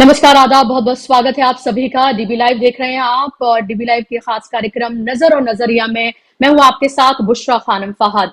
नमस्कार, आदाब, बहुत बहुत स्वागत है आप सभी का। डीबी लाइव देख रहे हैं आप और डीबी लाइव के खास कार्यक्रम नजर और नजरिया में मैं हूं आपके साथ बुशरा खानम फहद।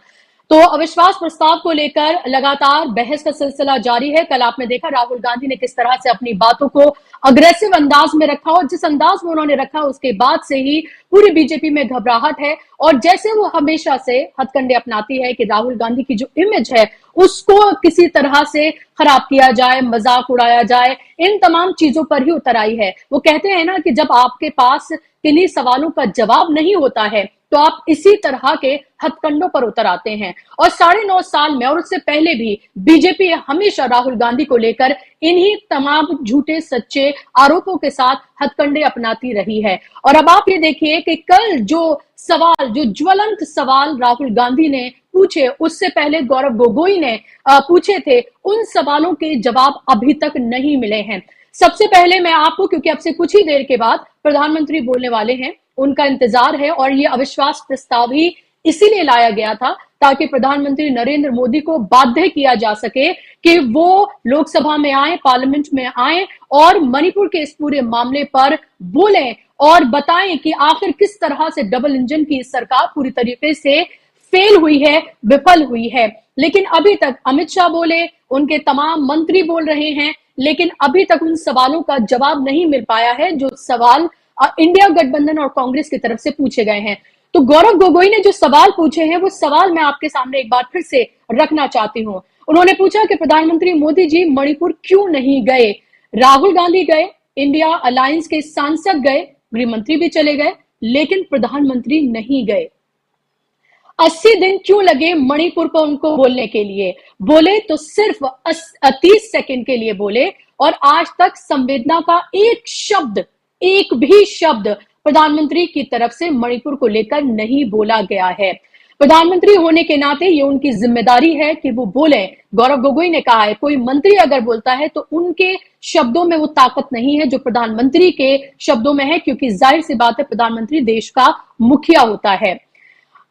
तो अविश्वास प्रस्ताव को लेकर लगातार बहस का सिलसिला जारी है। कल आपने देखा राहुल गांधी ने किस तरह से अपनी बातों को अग्रेसिव अंदाज में रखा और जिस अंदाज में उन्होंने रखा उसके बाद से ही पूरी बीजेपी में घबराहट है। और जैसे वो हमेशा से हथकंडे अपनाती है कि राहुल गांधी की जो इमेज है उसको किसी तरह से खराब किया जाए, मजाक उड़ाया जाए, इन तमाम चीजों पर ही उतर आई है। वो कहते हैं ना कि जब आपके पास किन्हीं सवालों का जवाब नहीं होता है तो आप इसी तरह के हथकंडों पर उतर आते हैं। और 9.5 साल में और उससे पहले भी बीजेपी हमेशा राहुल गांधी को लेकर इन्हीं तमाम झूठे सच्चे आरोपों के साथ हथकंडे अपनाती रही है। और अब आप ये देखिए कि कल जो ज्वलंत सवाल राहुल गांधी ने पूछे, उससे पहले गौरव गोगोई ने पूछे थे, उन सवालों के जवाब अभी तक नहीं मिले हैं। सबसे पहले मैं आपको, क्योंकि अब से कुछ ही देर के बाद प्रधानमंत्री बोलने वाले हैं, उनका इंतजार है और ये अविश्वास प्रस्ताव ही इसीलिए लाया गया था ताकि प्रधानमंत्री नरेंद्र मोदी को बाध्य किया जा सके कि वो लोकसभा में आए, पार्लियामेंट में आए और मणिपुर के इस पूरे मामले पर बोलें और बताएं कि आखिर किस तरह से डबल इंजन की सरकार पूरी तरीके से फेल हुई है, विफल हुई है। लेकिन अभी तक अमित शाह बोले, उनके तमाम मंत्री बोल रहे हैं, लेकिन अभी तक उन सवालों का जवाब नहीं मिल पाया है जो सवाल इंडिया गठबंधन और कांग्रेस की तरफ से पूछे गए हैं। तो गौरव गोगोई ने जो सवाल पूछे हैं वो सवाल मैं आपके सामने एक बार फिर से रखना चाहती हूं। उन्होंने पूछा कि प्रधानमंत्री मोदी जी मणिपुर क्यों नहीं गए? राहुल गांधी गए, इंडिया अलायंस के सांसद गए, गृह मंत्री भी चले गए, लेकिन प्रधानमंत्री नहीं गए। 80 दिन क्यों लगे मणिपुर को उनको बोलने के लिए? बोले तो सिर्फ 30 सेकंड के लिए बोले और आज तक संवेदना का एक भी शब्द प्रधानमंत्री की तरफ से मणिपुर को लेकर नहीं बोला गया है। प्रधानमंत्री होने के नाते ये उनकी जिम्मेदारी है कि वो बोले। गौरव गोगोई ने कहा है कोई मंत्री अगर बोलता है तो उनके शब्दों में वो ताकत नहीं है जो प्रधानमंत्री के शब्दों में है, क्योंकि जाहिर सी बात है प्रधानमंत्री देश का मुखिया होता है।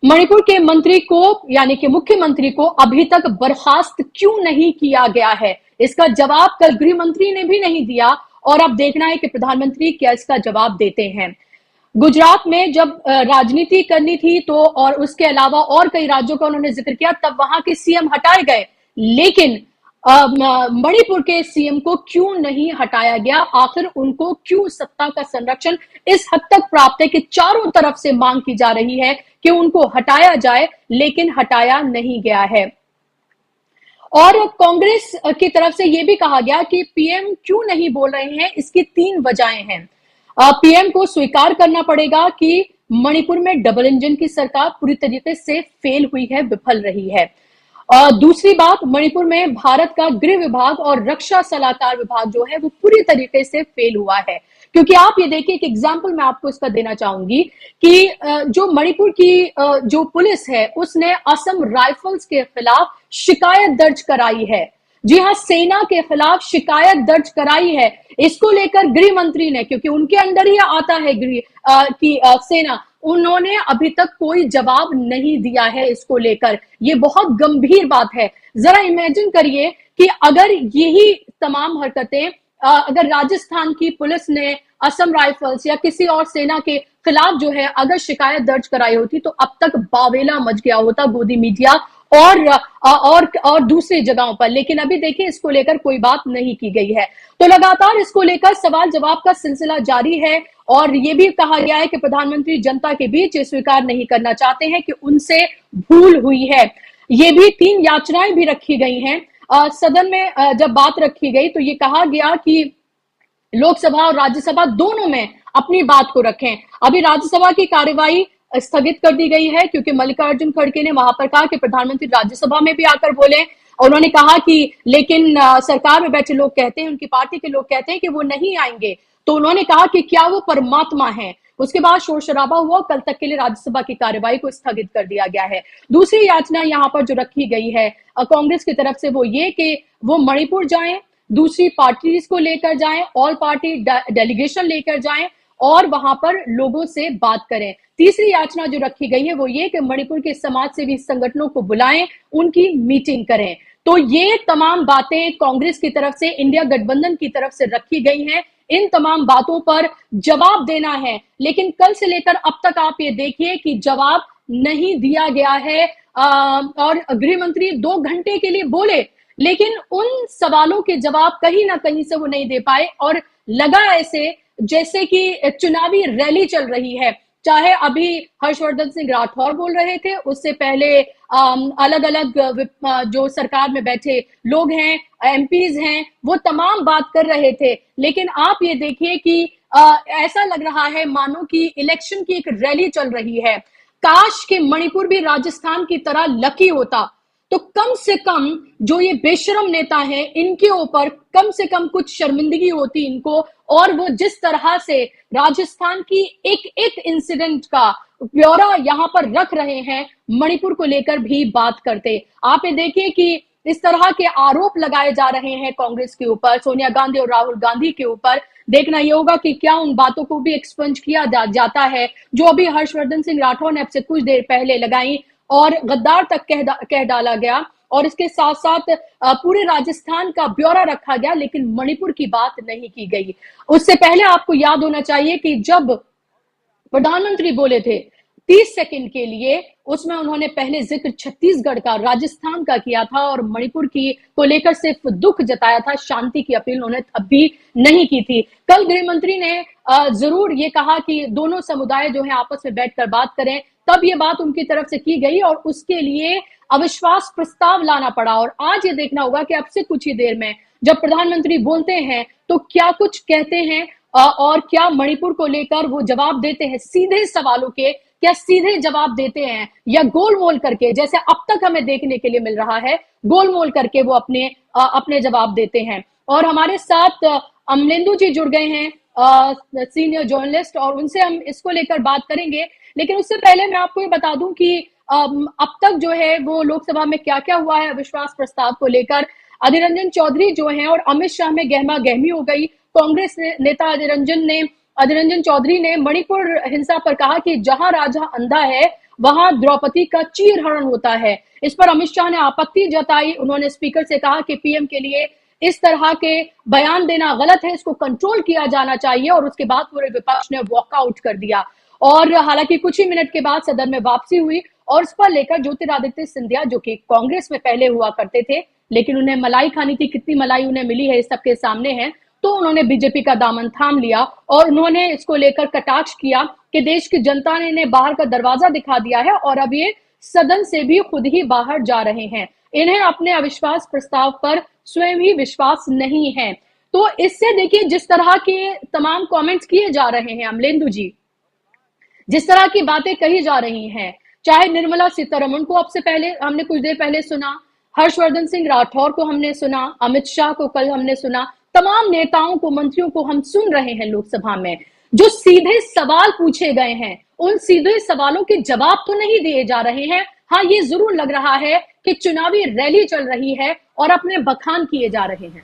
मणिपुर के मंत्री को यानी कि मुख्यमंत्री को अभी तक बर्खास्त क्यों नहीं किया गया है, इसका जवाब कल गृह मंत्री ने भी नहीं दिया और अब देखना है कि प्रधानमंत्री क्या इसका जवाब देते हैं। गुजरात में जब राजनीति करनी थी तो और उसके अलावा और कई राज्यों का उन्होंने जिक्र किया, तब वहां के सीएम हटाए गए, लेकिन मणिपुर के सीएम को क्यों नहीं हटाया गया? आखिर उनको क्यों सत्ता का संरक्षण इस हद तक प्राप्त है कि चारों तरफ से मांग की जा रही है कि उनको हटाया जाए, लेकिन हटाया नहीं गया है। और कांग्रेस की तरफ से यह भी कहा गया कि पीएम क्यों नहीं बोल रहे हैं, इसकी 3 वजहें हैं। पीएम को स्वीकार करना पड़ेगा कि मणिपुर में डबल इंजन की सरकार पूरी तरीके से फेल हुई है, विफल रही है। दूसरी बात, मणिपुर में भारत का गृह विभाग और रक्षा सलाहकार विभाग जो है वो पूरी तरीके से फेल हुआ है। क्योंकि आप ये देखिए, एक एग्जाम्पल मैं आपको इसका देना चाहूंगी कि जो मणिपुर की जो पुलिस है उसने असम राइफल्स के खिलाफ शिकायत दर्ज कराई है। जी हाँ, सेना के खिलाफ शिकायत दर्ज कराई है। इसको लेकर गृह मंत्री ने, क्योंकि उनके अंदर ही आता है गृह की सेना, उन्होंने अभी तक कोई जवाब नहीं दिया है इसको लेकर। ये बहुत गंभीर बात है। जरा इमेजिन करिए कि अगर यही तमाम हरकतें अगर राजस्थान की पुलिस ने असम राइफल्स या किसी और सेना के खिलाफ जो है अगर शिकायत दर्ज कराई होती तो अब तक बावेला मच गया होता गोदी मीडिया और दूसरी जगहों पर। लेकिन अभी देखिए इसको लेकर कोई बात नहीं की गई है। तो लगातार इसको लेकर सवाल जवाब का सिलसिला जारी है और ये भी कहा गया है कि प्रधानमंत्री जनता के बीच ये स्वीकार नहीं करना चाहते हैं कि उनसे भूल हुई है। ये भी 3 याचनाएं भी रखी गई हैं। सदन में जब बात रखी गई तो ये कहा गया कि लोकसभा और राज्यसभा दोनों में अपनी बात को रखें। अभी राज्यसभा की कार्यवाही स्थगित कर दी गई है क्योंकि मल्लिकार्जुन खड़गे ने वहां पर कहा कि प्रधानमंत्री राज्यसभा में भी आकर बोले। उन्होंने कहा कि लेकिन सरकार में बैठे लोग कहते हैं, उनकी पार्टी के लोग कहते हैं कि वो नहीं आएंगे। तो उन्होंने कहा कि क्या वो परमात्मा है? उसके बाद शोर शराबा हुआ, कल तक के लिए राज्यसभा की कार्यवाही को स्थगित कर दिया गया है। दूसरी याचना यहाँ पर जो रखी गई है कांग्रेस की तरफ से वो ये कि वो मणिपुर जाएं, दूसरी पार्टीज को लेकर जाएं, ऑल पार्टी डेलीगेशन लेकर जाएं और वहां पर लोगों से बात करें। तीसरी याचना जो रखी गई है वो ये कि मणिपुर के समाज सेवी संगठनों को बुलाएं, उनकी मीटिंग करें। तो ये तमाम बातें कांग्रेस की तरफ से, इंडिया गठबंधन की तरफ से रखी गई हैं। इन तमाम बातों पर जवाब देना है, लेकिन कल से लेकर अब तक आप ये देखिए कि जवाब नहीं दिया गया है। और गृह मंत्री 2 घंटे के लिए बोले, लेकिन उन सवालों के जवाब कहीं ना कहीं से वो नहीं दे पाए, और लगा ऐसे जैसे कि चुनावी रैली चल रही है। चाहे अभी हर्षवर्धन सिंह राठौर बोल रहे थे, उससे पहले अलग अलग जो सरकार में बैठे लोग हैं, एमपीज हैं, वो तमाम बात कर रहे थे। लेकिन आप ये देखिए कि ऐसा लग रहा है मानो कि इलेक्शन की एक रैली चल रही है। काश के मणिपुर भी राजस्थान की तरह लकी होता, तो कम से कम जो ये बेशरम नेता हैं, इनके ऊपर कम से कम कुछ शर्मिंदगी होती इनको, और वो जिस तरह से राजस्थान की एक एक इंसिडेंट का ब्यौरा यहां पर रख रहे हैं, मणिपुर को लेकर भी बात करते। आप ये देखिए कि इस तरह के आरोप लगाए जा रहे हैं कांग्रेस के ऊपर, सोनिया गांधी और राहुल गांधी के ऊपर। देखना ये होगा कि क्या उन बातों को भी एक्सपंज किया जाता है जो अभी हर्षवर्धन सिंह राठौर ने अब से कुछ देर पहले लगाई और गद्दार तक कह डाला गया, और इसके साथ साथ पूरे राजस्थान का ब्यौरा रखा गया, लेकिन मणिपुर की बात नहीं की गई। उससे पहले आपको याद होना चाहिए कि जब प्रधानमंत्री बोले थे 30 सेकंड के लिए, उसमें उन्होंने पहले जिक्र छत्तीसगढ़ का, राजस्थान का किया था, और मणिपुर की को लेकर सिर्फ दुख जताया था, शांति की अपील उन्होंने तब भी नहीं की थी। कल गृह मंत्री ने जरूर ये कहा कि दोनों समुदाय जो है आपस में बैठकर बात करें, तब ये बात उनकी तरफ से की गई, और उसके लिए अविश्वास प्रस्ताव लाना पड़ा। और आज ये देखना होगा कि अब से कुछ ही देर में जब प्रधानमंत्री बोलते हैं तो क्या कुछ कहते हैं, और क्या मणिपुर को लेकर वो जवाब देते हैं सीधे सवालों के, क्या सीधे जवाब देते हैं, या गोलमोल करके, जैसे अब तक हमें देखने के लिए मिल रहा है, गोलमोल करके वो अपने जवाब देते हैं। और हमारे साथ अमलेंदु जी जुड़ गए हैं, सीनियर जर्नलिस्ट, और उनसे हम इसको लेकर बात करेंगे। लेकिन उससे पहले मैं आपको ये बता दूं कि अब तक जो है वो लोकसभा में क्या क्या हुआ है अविश्वास प्रस्ताव को लेकर। अधीर रंजन चौधरी जो हैं, और अमित शाह में गहमा गहमी हो गई। कांग्रेस नेता अधीर रंजन चौधरी ने मणिपुर हिंसा पर कहा कि जहां राजा अंधा है वहां द्रौपदी का चीरहरण होता है। इस पर अमित शाह ने आपत्ति जताई। उन्होंने स्पीकर से कहा कि पीएम के लिए इस तरह के बयान देना गलत है, इसको कंट्रोल किया जाना चाहिए, और उसके बाद पूरे विपक्ष ने वॉकआउट कर दिया। और हालांकि कुछ ही मिनट के बाद सदन में वापसी हुई, और इस पर लेकर ज्योतिरादित्य सिंधिया, जो कि कांग्रेस में पहले हुआ करते थे, लेकिन उन्हें मलाई खानी थी, कितनी मलाई उन्हें मिली है इस सबके सामने है, तो उन्होंने बीजेपी का दामन थाम लिया, और उन्होंने इसको लेकर कटाक्ष किया कि देश की जनता ने इन्हें बाहर का दरवाजा दिखा दिया है, और अब ये सदन से भी खुद ही बाहर जा रहे हैं। इन्हें अपने अविश्वास प्रस्ताव पर स्वयं ही विश्वास नहीं है। तो इससे देखिए जिस तरह के तमाम कमेंट्स किए जा रहे हैं, अमलेंदु जी, जिस तरह की बातें कही जा रही हैं, चाहे निर्मला सीतारमण को अब से पहले हमने कुछ देर पहले सुना, हर्षवर्धन सिंह राठौर को हमने सुना, अमित शाह को कल हमने सुना, तमाम नेताओं को, मंत्रियों को हम सुन रहे हैं लोकसभा में। जो सीधे सवाल पूछे गए हैं, उन सीधे सवालों के जवाब तो नहीं दिए जा रहे हैं। हाँ, ये जरूर लग रहा है कि चुनावी रैली चल रही है और अपने बखान किए जा रहे हैं।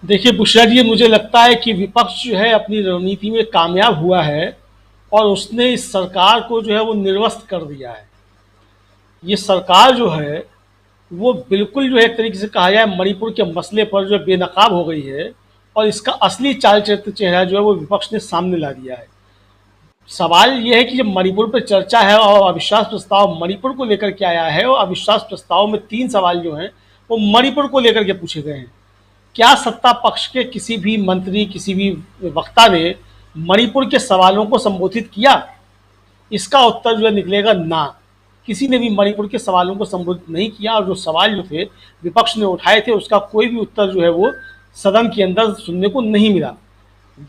देखिए बुशरा जी, मुझे लगता है कि विपक्ष जो है अपनी रणनीति में कामयाब हुआ है, और उसने इस सरकार को जो है वो निर्वस्त कर दिया है। ये सरकार जो है वो बिल्कुल जो है एक तरीके से कहा जाए मणिपुर के मसले पर जो बेनकाब हो गई है, और इसका असली चाल चरित्र चेहरा जो है वो विपक्ष ने सामने ला दिया है। सवाल ये है कि जब मणिपुर पर चर्चा है और अविश्वास प्रस्ताव मणिपुर को लेकर के आया है, और अविश्वास प्रस्ताव में 3 सवाल जो हैं वो मणिपुर को लेकर के पूछे गए हैं, क्या सत्ता पक्ष के किसी भी मंत्री, किसी भी वक्ता ने मणिपुर के सवालों को संबोधित किया? इसका उत्तर जो है निकलेगा ना। किसी ने भी मणिपुर के सवालों को संबोधित नहीं किया, और जो सवाल जो थे विपक्ष ने उठाए थे उसका कोई भी उत्तर जो है वो सदन के अंदर सुनने को नहीं मिला।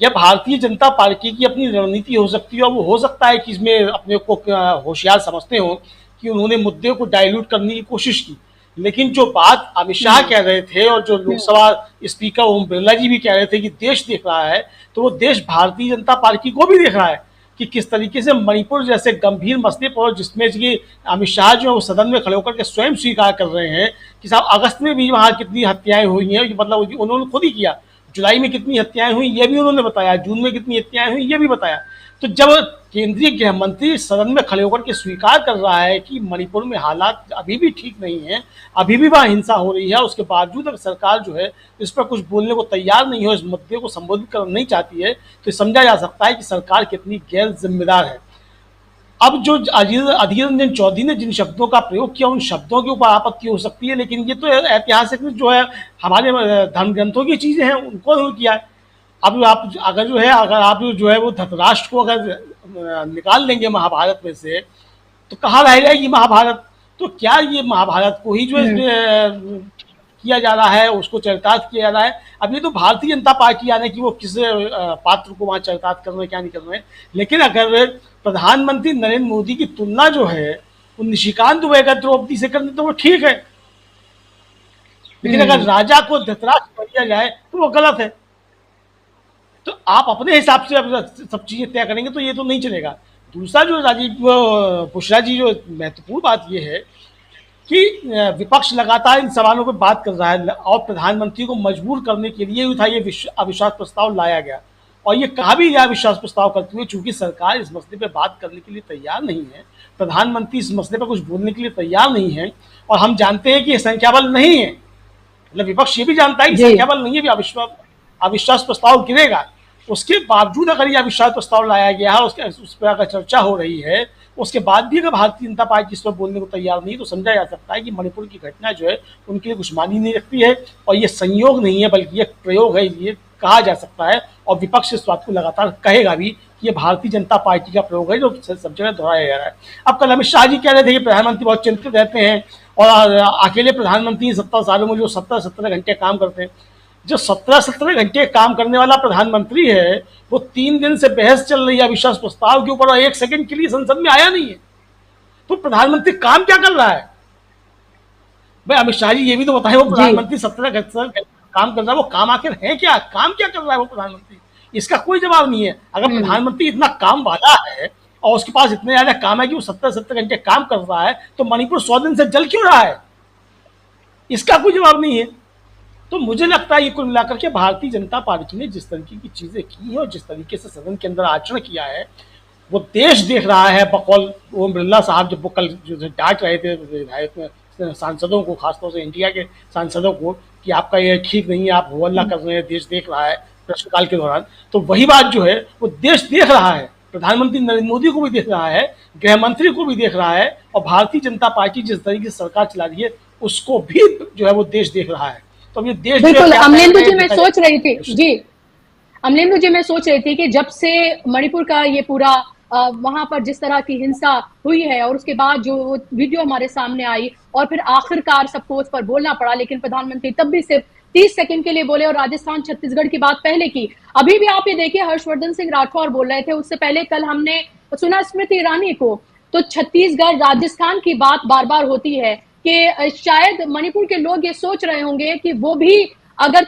यह भारतीय जनता पार्टी की अपनी रणनीति हो सकती है, और वो हो सकता है कि इसमें अपने को होशियार समझते हो कि उन्होंने मुद्दे को डाइल्यूट करने की कोशिश की, लेकिन जो बात अमित शाह कह रहे थे और जो लोकसभा स्पीकर ओम बिरला जी भी कह रहे थे कि देश देख रहा है, तो वो देश भारतीय जनता पार्टी को भी देख रहा है कि किस तरीके से मणिपुर जैसे गंभीर मसले पर, जिसमें कि अमित शाह जो है वो सदन में खड़े होकर के स्वयं स्वीकार कर रहे हैं कि साहब अगस्त में भी वहाँ कितनी हत्याएं हुई हैं, मतलब उन्होंने खुद ही किया, जुलाई में कितनी हत्याएं हुई ये भी उन्होंने बताया, जून में कितनी हत्याएं हुई ये भी बताया। तो जब केंद्रीय गृह मंत्री सदन में खड़े होकर के स्वीकार कर रहा है कि मणिपुर में हालात अभी भी ठीक नहीं है, अभी भी वहाँ हिंसा हो रही है, उसके बावजूद अगर सरकार जो है इस पर कुछ बोलने को तैयार नहीं हो, इस मुद्दे को संबोधित करना नहीं चाहती है, तो समझा जा सकता है कि सरकार कितनी गैर जिम्मेदार है। अब जो अधीर रंजन चौधरी ने जिन शब्दों का प्रयोग किया उन शब्दों के ऊपर आपत्ति हो सकती है, लेकिन ये तो ऐतिहासिक जो है हमारे धर्म ग्रंथों की चीजें हैं उनको किया है। अब आप अगर आप जो है वो धृतराष्ट्र को अगर निकाल लेंगे महाभारत में से तो कहाँ रह जाएगी महाभारत। तो क्या ये महाभारत को ही जो किया जा रहा है, उसको चरितार्थ किया जा रहा है। अब ये तो भारतीय जनता पार्टी आने की वो किस पात्र को वहां चरितार्थ कर रहे हैं क्या नहीं कर रहे हैं, लेकिन अगर प्रधानमंत्री नरेंद्र मोदी की तुलना जो है वो निशिकांत दुबे का द्रौपदी से करने तो वो ठीक है, लेकिन अगर राजा को धृतराष्ट्र कर दिया जाए तो वो गलत है। तो आप अपने हिसाब से सब चीजें तय करेंगे तो ये तो नहीं चलेगा। दूसरा जो राजीव बुशरा जी जो महत्वपूर्ण बात ये है कि विपक्ष लगातार इन सवालों पर बात कर रहा है और प्रधानमंत्री को मजबूर करने के लिए था ये अविश्वास प्रस्ताव लाया गया, और ये कहा भी गया अविश्वास प्रस्ताव करते हुए चूंकि सरकार इस मसले पर बात करने के लिए तैयार नहीं है, प्रधानमंत्री इस मसले पर कुछ बोलने के लिए तैयार नहीं है, और हम जानते हैं कि ये संख्याबल नहीं है, मतलब विपक्ष ये भी जानता है कि संख्याबल नहीं है, भी अविश्वास प्रस्ताव गिरेगा। उसके बावजूद अगर यह अविश्वास प्रस्ताव लाया गया है, उस पर अगर चर्चा हो रही है, उसके बाद भी अगर भारतीय जनता पार्टी इस पर बोलने को तैयार नहीं, तो समझा जा सकता है कि मणिपुर की घटना जो है उनके लिए कुछ मानी नहीं रखती है, और ये संयोग नहीं है बल्कि ये प्रयोग है, ये कहा जा सकता है। और विपक्ष इस बात को लगातार कहेगा भी कि ये भारतीय जनता पार्टी का प्रयोग है जो सब जगह दोहराया जा रहा है। अब कल अमित शाह जी कह रहे थे कि प्रधानमंत्री बहुत चिंतित रहते हैं और अकेले प्रधानमंत्री 70 सालों में जो 17 घंटे काम करते हैं, जो 17 घंटे काम करने वाला प्रधानमंत्री है वो 3 दिन से बहस चल रही है अविश्वास प्रस्ताव के ऊपर और 1 सेकंड के लिए संसद में आया नहीं है। तो प्रधानमंत्री काम क्या कर रहा है भाई? अमित शाह जी ये भी तो बताएं, वो प्रधानमंत्री 17 घंटे काम कर रहा है, वो काम आखिर है क्या? काम क्या कर रहा है वो प्रधानमंत्री? इसका कोई जवाब नहीं है। अगर प्रधानमंत्री इतना काम वाला है और उसके पास इतने ज्यादा काम है कि वो 70 घंटे काम कर रहा है, तो मणिपुर 100 दिन से जल क्यों रहा है? इसका कोई जवाब नहीं है। तो मुझे लगता है ये कुल मिलाकर के भारतीय जनता पार्टी ने जिस तरीके की चीजें की है और जिस तरीके से सदन के अंदर आचरण किया है वो देश देख रहा है। बकौल ओम बिरला साहब जब वो कल जो डांट रहे थे विधायक सांसदों को, खासतौर से इंडिया के सांसदों को, कि आपका ये ठीक नहीं है, आप हो हल्ला कर रहे हैं, देश देख रहा है प्रश्नकाल के दौरान, तो वही बात जो है वो देश देख रहा है। प्रधानमंत्री नरेंद्र मोदी को भी देख रहा है, गृह मंत्री को भी देख रहा है, और भारतीय जनता पार्टी जिस तरीके से सरकार चला रही है उसको भी जो है वो देश देख रहा है। तो ये देश बिल्कुल अमलेंदु जी, मैं सोच रही थी जी, अमलेंदु जी मैं सोच रही थी कि जब से मणिपुर का ये पूरा वहां पर जिस तरह की हिंसा हुई है और उसके बाद जो वीडियो हमारे सामने आई और फिर आखिरकार सबको उस पर बोलना पड़ा, लेकिन प्रधानमंत्री तब भी सिर्फ 30 सेकंड के लिए बोले और राजस्थान छत्तीसगढ़ की बात पहले की। अभी भी आप ये देखिए हर्षवर्धन सिंह राठौर बोल रहे थे, उससे पहले कल हमने सुना स्मृति ईरानी को। तो छत्तीसगढ़ राजस्थान की बात बार बार होती है कि शायद मणिपुर के लोग ये सोच रहे होंगे कि वो भी अगर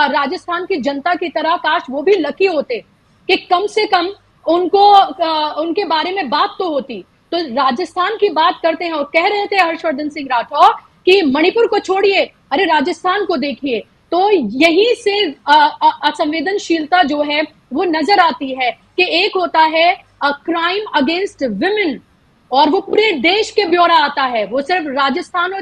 राजस्थान की जनता की तरह काश वो भी लकी होते कि कम से कम उनको उनके बारे में बात तो होती। तो राजस्थान की बात करते हैं और कह रहे थे हर्षवर्धन सिंह राठौर कि मणिपुर को छोड़िए, अरे राजस्थान को देखिए। तो यही से असंवेदनशीलता जो है वो नजर आती है कि एक होता है क्राइम अगेंस्ट विमेन और वो पूरे देश के ब्यौरा आता है, वो सिर्फ राजस्थान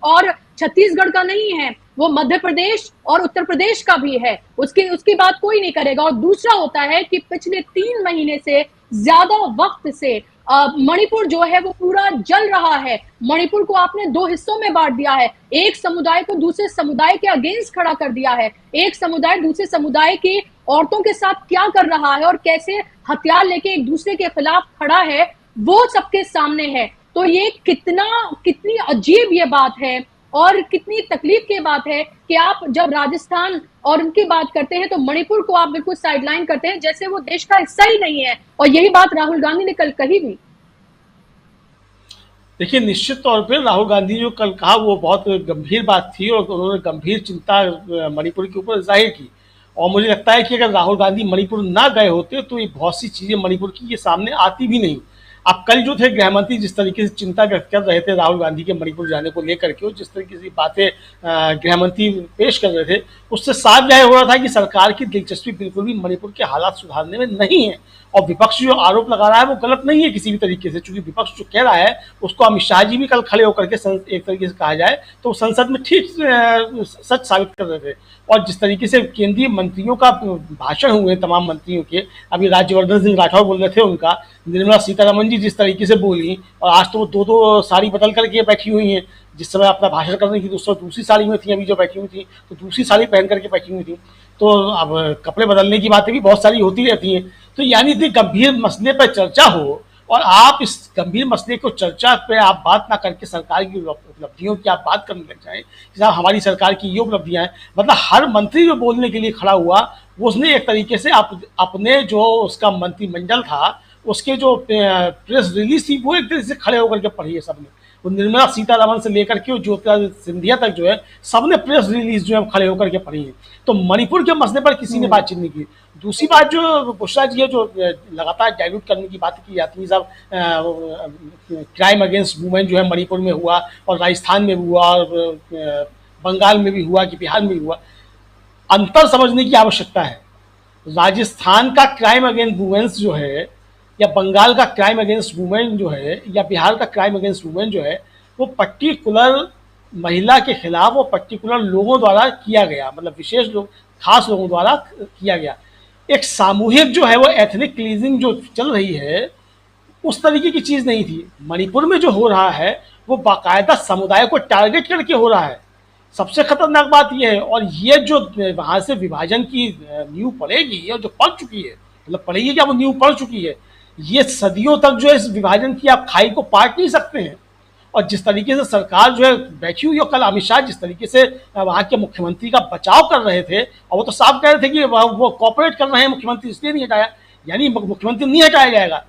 और छत्तीसगढ़ का नहीं है, वो मध्य प्रदेश और उत्तर प्रदेश का भी है, उसकी बात कोई नहीं करेगा। और दूसरा होता है कि पिछले 3 महीने से ज्यादा वक्त से मणिपुर जो है वो पूरा जल रहा है। मणिपुर को आपने 2 हिस्सों में बांट दिया है, एक समुदाय को दूसरे समुदाय के अगेंस्ट खड़ा कर दिया है, एक समुदाय दूसरे समुदाय की औरतों के साथ क्या कर रहा है और कैसे हथियार लेके एक दूसरे के खिलाफ खड़ा है वो सबके सामने है। तो ये कितनी अजीब ये बात है और कितनी तकलीफ की बात है कि आप जब राजस्थान और उनकी बात करते हैं तो मणिपुर को आप बिल्कुल साइडलाइन करते हैं जैसे वो देश का हिस्सा ही नहीं है। और यही बात राहुल गांधी ने कल कही भी। देखिए, निश्चित तौर पे राहुल गांधी जो कल कहा वो बहुत गंभीर बात थी और उन्होंने गंभीर चिंता मणिपुर के ऊपर जाहिर की। और मुझे लगता है कि अगर राहुल गांधी मणिपुर ना गए होते तो ये बहुत सी चीजें मणिपुर की ये सामने आती भी नहीं। अब कल जो थे गृह मंत्री जिस तरीके से चिंता व्यक्त कर रहे थे राहुल गांधी के मणिपुर जाने को लेकर के, जिस तरीके से बातें गृह मंत्री पेश कर रहे थे, उससे साफ जाहिर हो रहा था कि सरकार की दिलचस्पी बिल्कुल भी मणिपुर के हालात सुधारने में नहीं है। और विपक्ष जो आरोप लगा रहा है वो गलत नहीं है किसी भी तरीके से, चूंकि विपक्ष जो कह रहा है उसको अमित शाह जी भी कल खड़े होकर के एक तरीके से कहा जाए तो संसद में ठीक सच साबित कर रहे थे। और जिस तरीके से केंद्रीय मंत्रियों का भाषण हुए तमाम मंत्रियों के, अभी राज्यवर्धन सिंह राठौर बोल रहे थे उनका, निर्मला सीतारमन जी जिस तरीके से बोली, और आज तो वो दो साड़ी बदल करके बैठी हुई हैं, जिस समय अपना भाषण करने की दूसरी साड़ी में थी, अभी जो बैठी हुई थी तो दूसरी साड़ी पहन करके बैठी हुई थी। तो अब कपड़े बदलने की बातें भी बहुत सारी होती रहती हैं। तो यानी इतने गंभीर मसले पर चर्चा हो और आप इस गंभीर मसले को चर्चा पे आप बात ना करके सरकार की उपलब्धियों की आप बात करने लग जाएं कि साहब हमारी सरकार की ये उपलब्धियां हैं, मतलब हर मंत्री जो बोलने के लिए खड़ा हुआ उसने एक तरीके से अपने जो उसका मंत्रिमंडल था उसके जो प्रेस रिलीज थी वो एक तरीके से खड़े होकर के पढ़ी है सबने। वो निर्मला सीतारमन से लेकर के ज्योतिरादित्य सिंधिया तक जो है सबने प्रेस रिलीज जो है खड़े होकर के पढ़ी है। तो मणिपुर के मसले पर किसी ने बातचीत नहीं की। दूसरी बात जो बुशरा जी है, जो लगातार डाइल्यूट करने की बात की जाती है, सब क्राइम अगेंस्ट वुमेन जो है मणिपुर में हुआ और राजस्थान में हुआ और बंगाल में भी हुआ कि बिहार में भी हुआ, अंतर समझने की आवश्यकता है। राजस्थान का क्राइम अगेंस्ट वुमेन्स जो है या बंगाल का क्राइम अगेंस्ट वुमेन जो है या बिहार का क्राइम अगेंस्ट वुमेन जो है वो पर्टिकुलर महिला के खिलाफ वो पर्टिकुलर लोगों द्वारा किया गया, मतलब विशेष लोग, खास लोगों द्वारा किया गया। एक सामूहिक जो है वो एथनिक क्लीजिंग जो चल रही है उस तरीके की चीज़ नहीं थी। मणिपुर में जो हो रहा है वो बाकायदा समुदाय को टारगेट करके हो रहा है। सबसे खतरनाक बात यह है, और ये जो वहाँ से विभाजन की नींव पड़ेगी और जो पड़ चुकी है, मतलब पड़ेगी क्या, वो नींव पड़ चुकी है, ये सदियों तक जो है इस विभाजन की आप खाई को पाट नहीं सकते हैं। और जिस तरीके से सरकार जो है बैठी हुई है, कल अमित शाह जिस तरीके से वहाँ के मुख्यमंत्री का बचाव कर रहे थे और वो तो साफ कह रहे थे कि वो कॉपरेट कर रहे हैं मुख्यमंत्री, इसलिए नहीं हटाया, यानी मुख्यमंत्री नहीं हटाया जाएगा।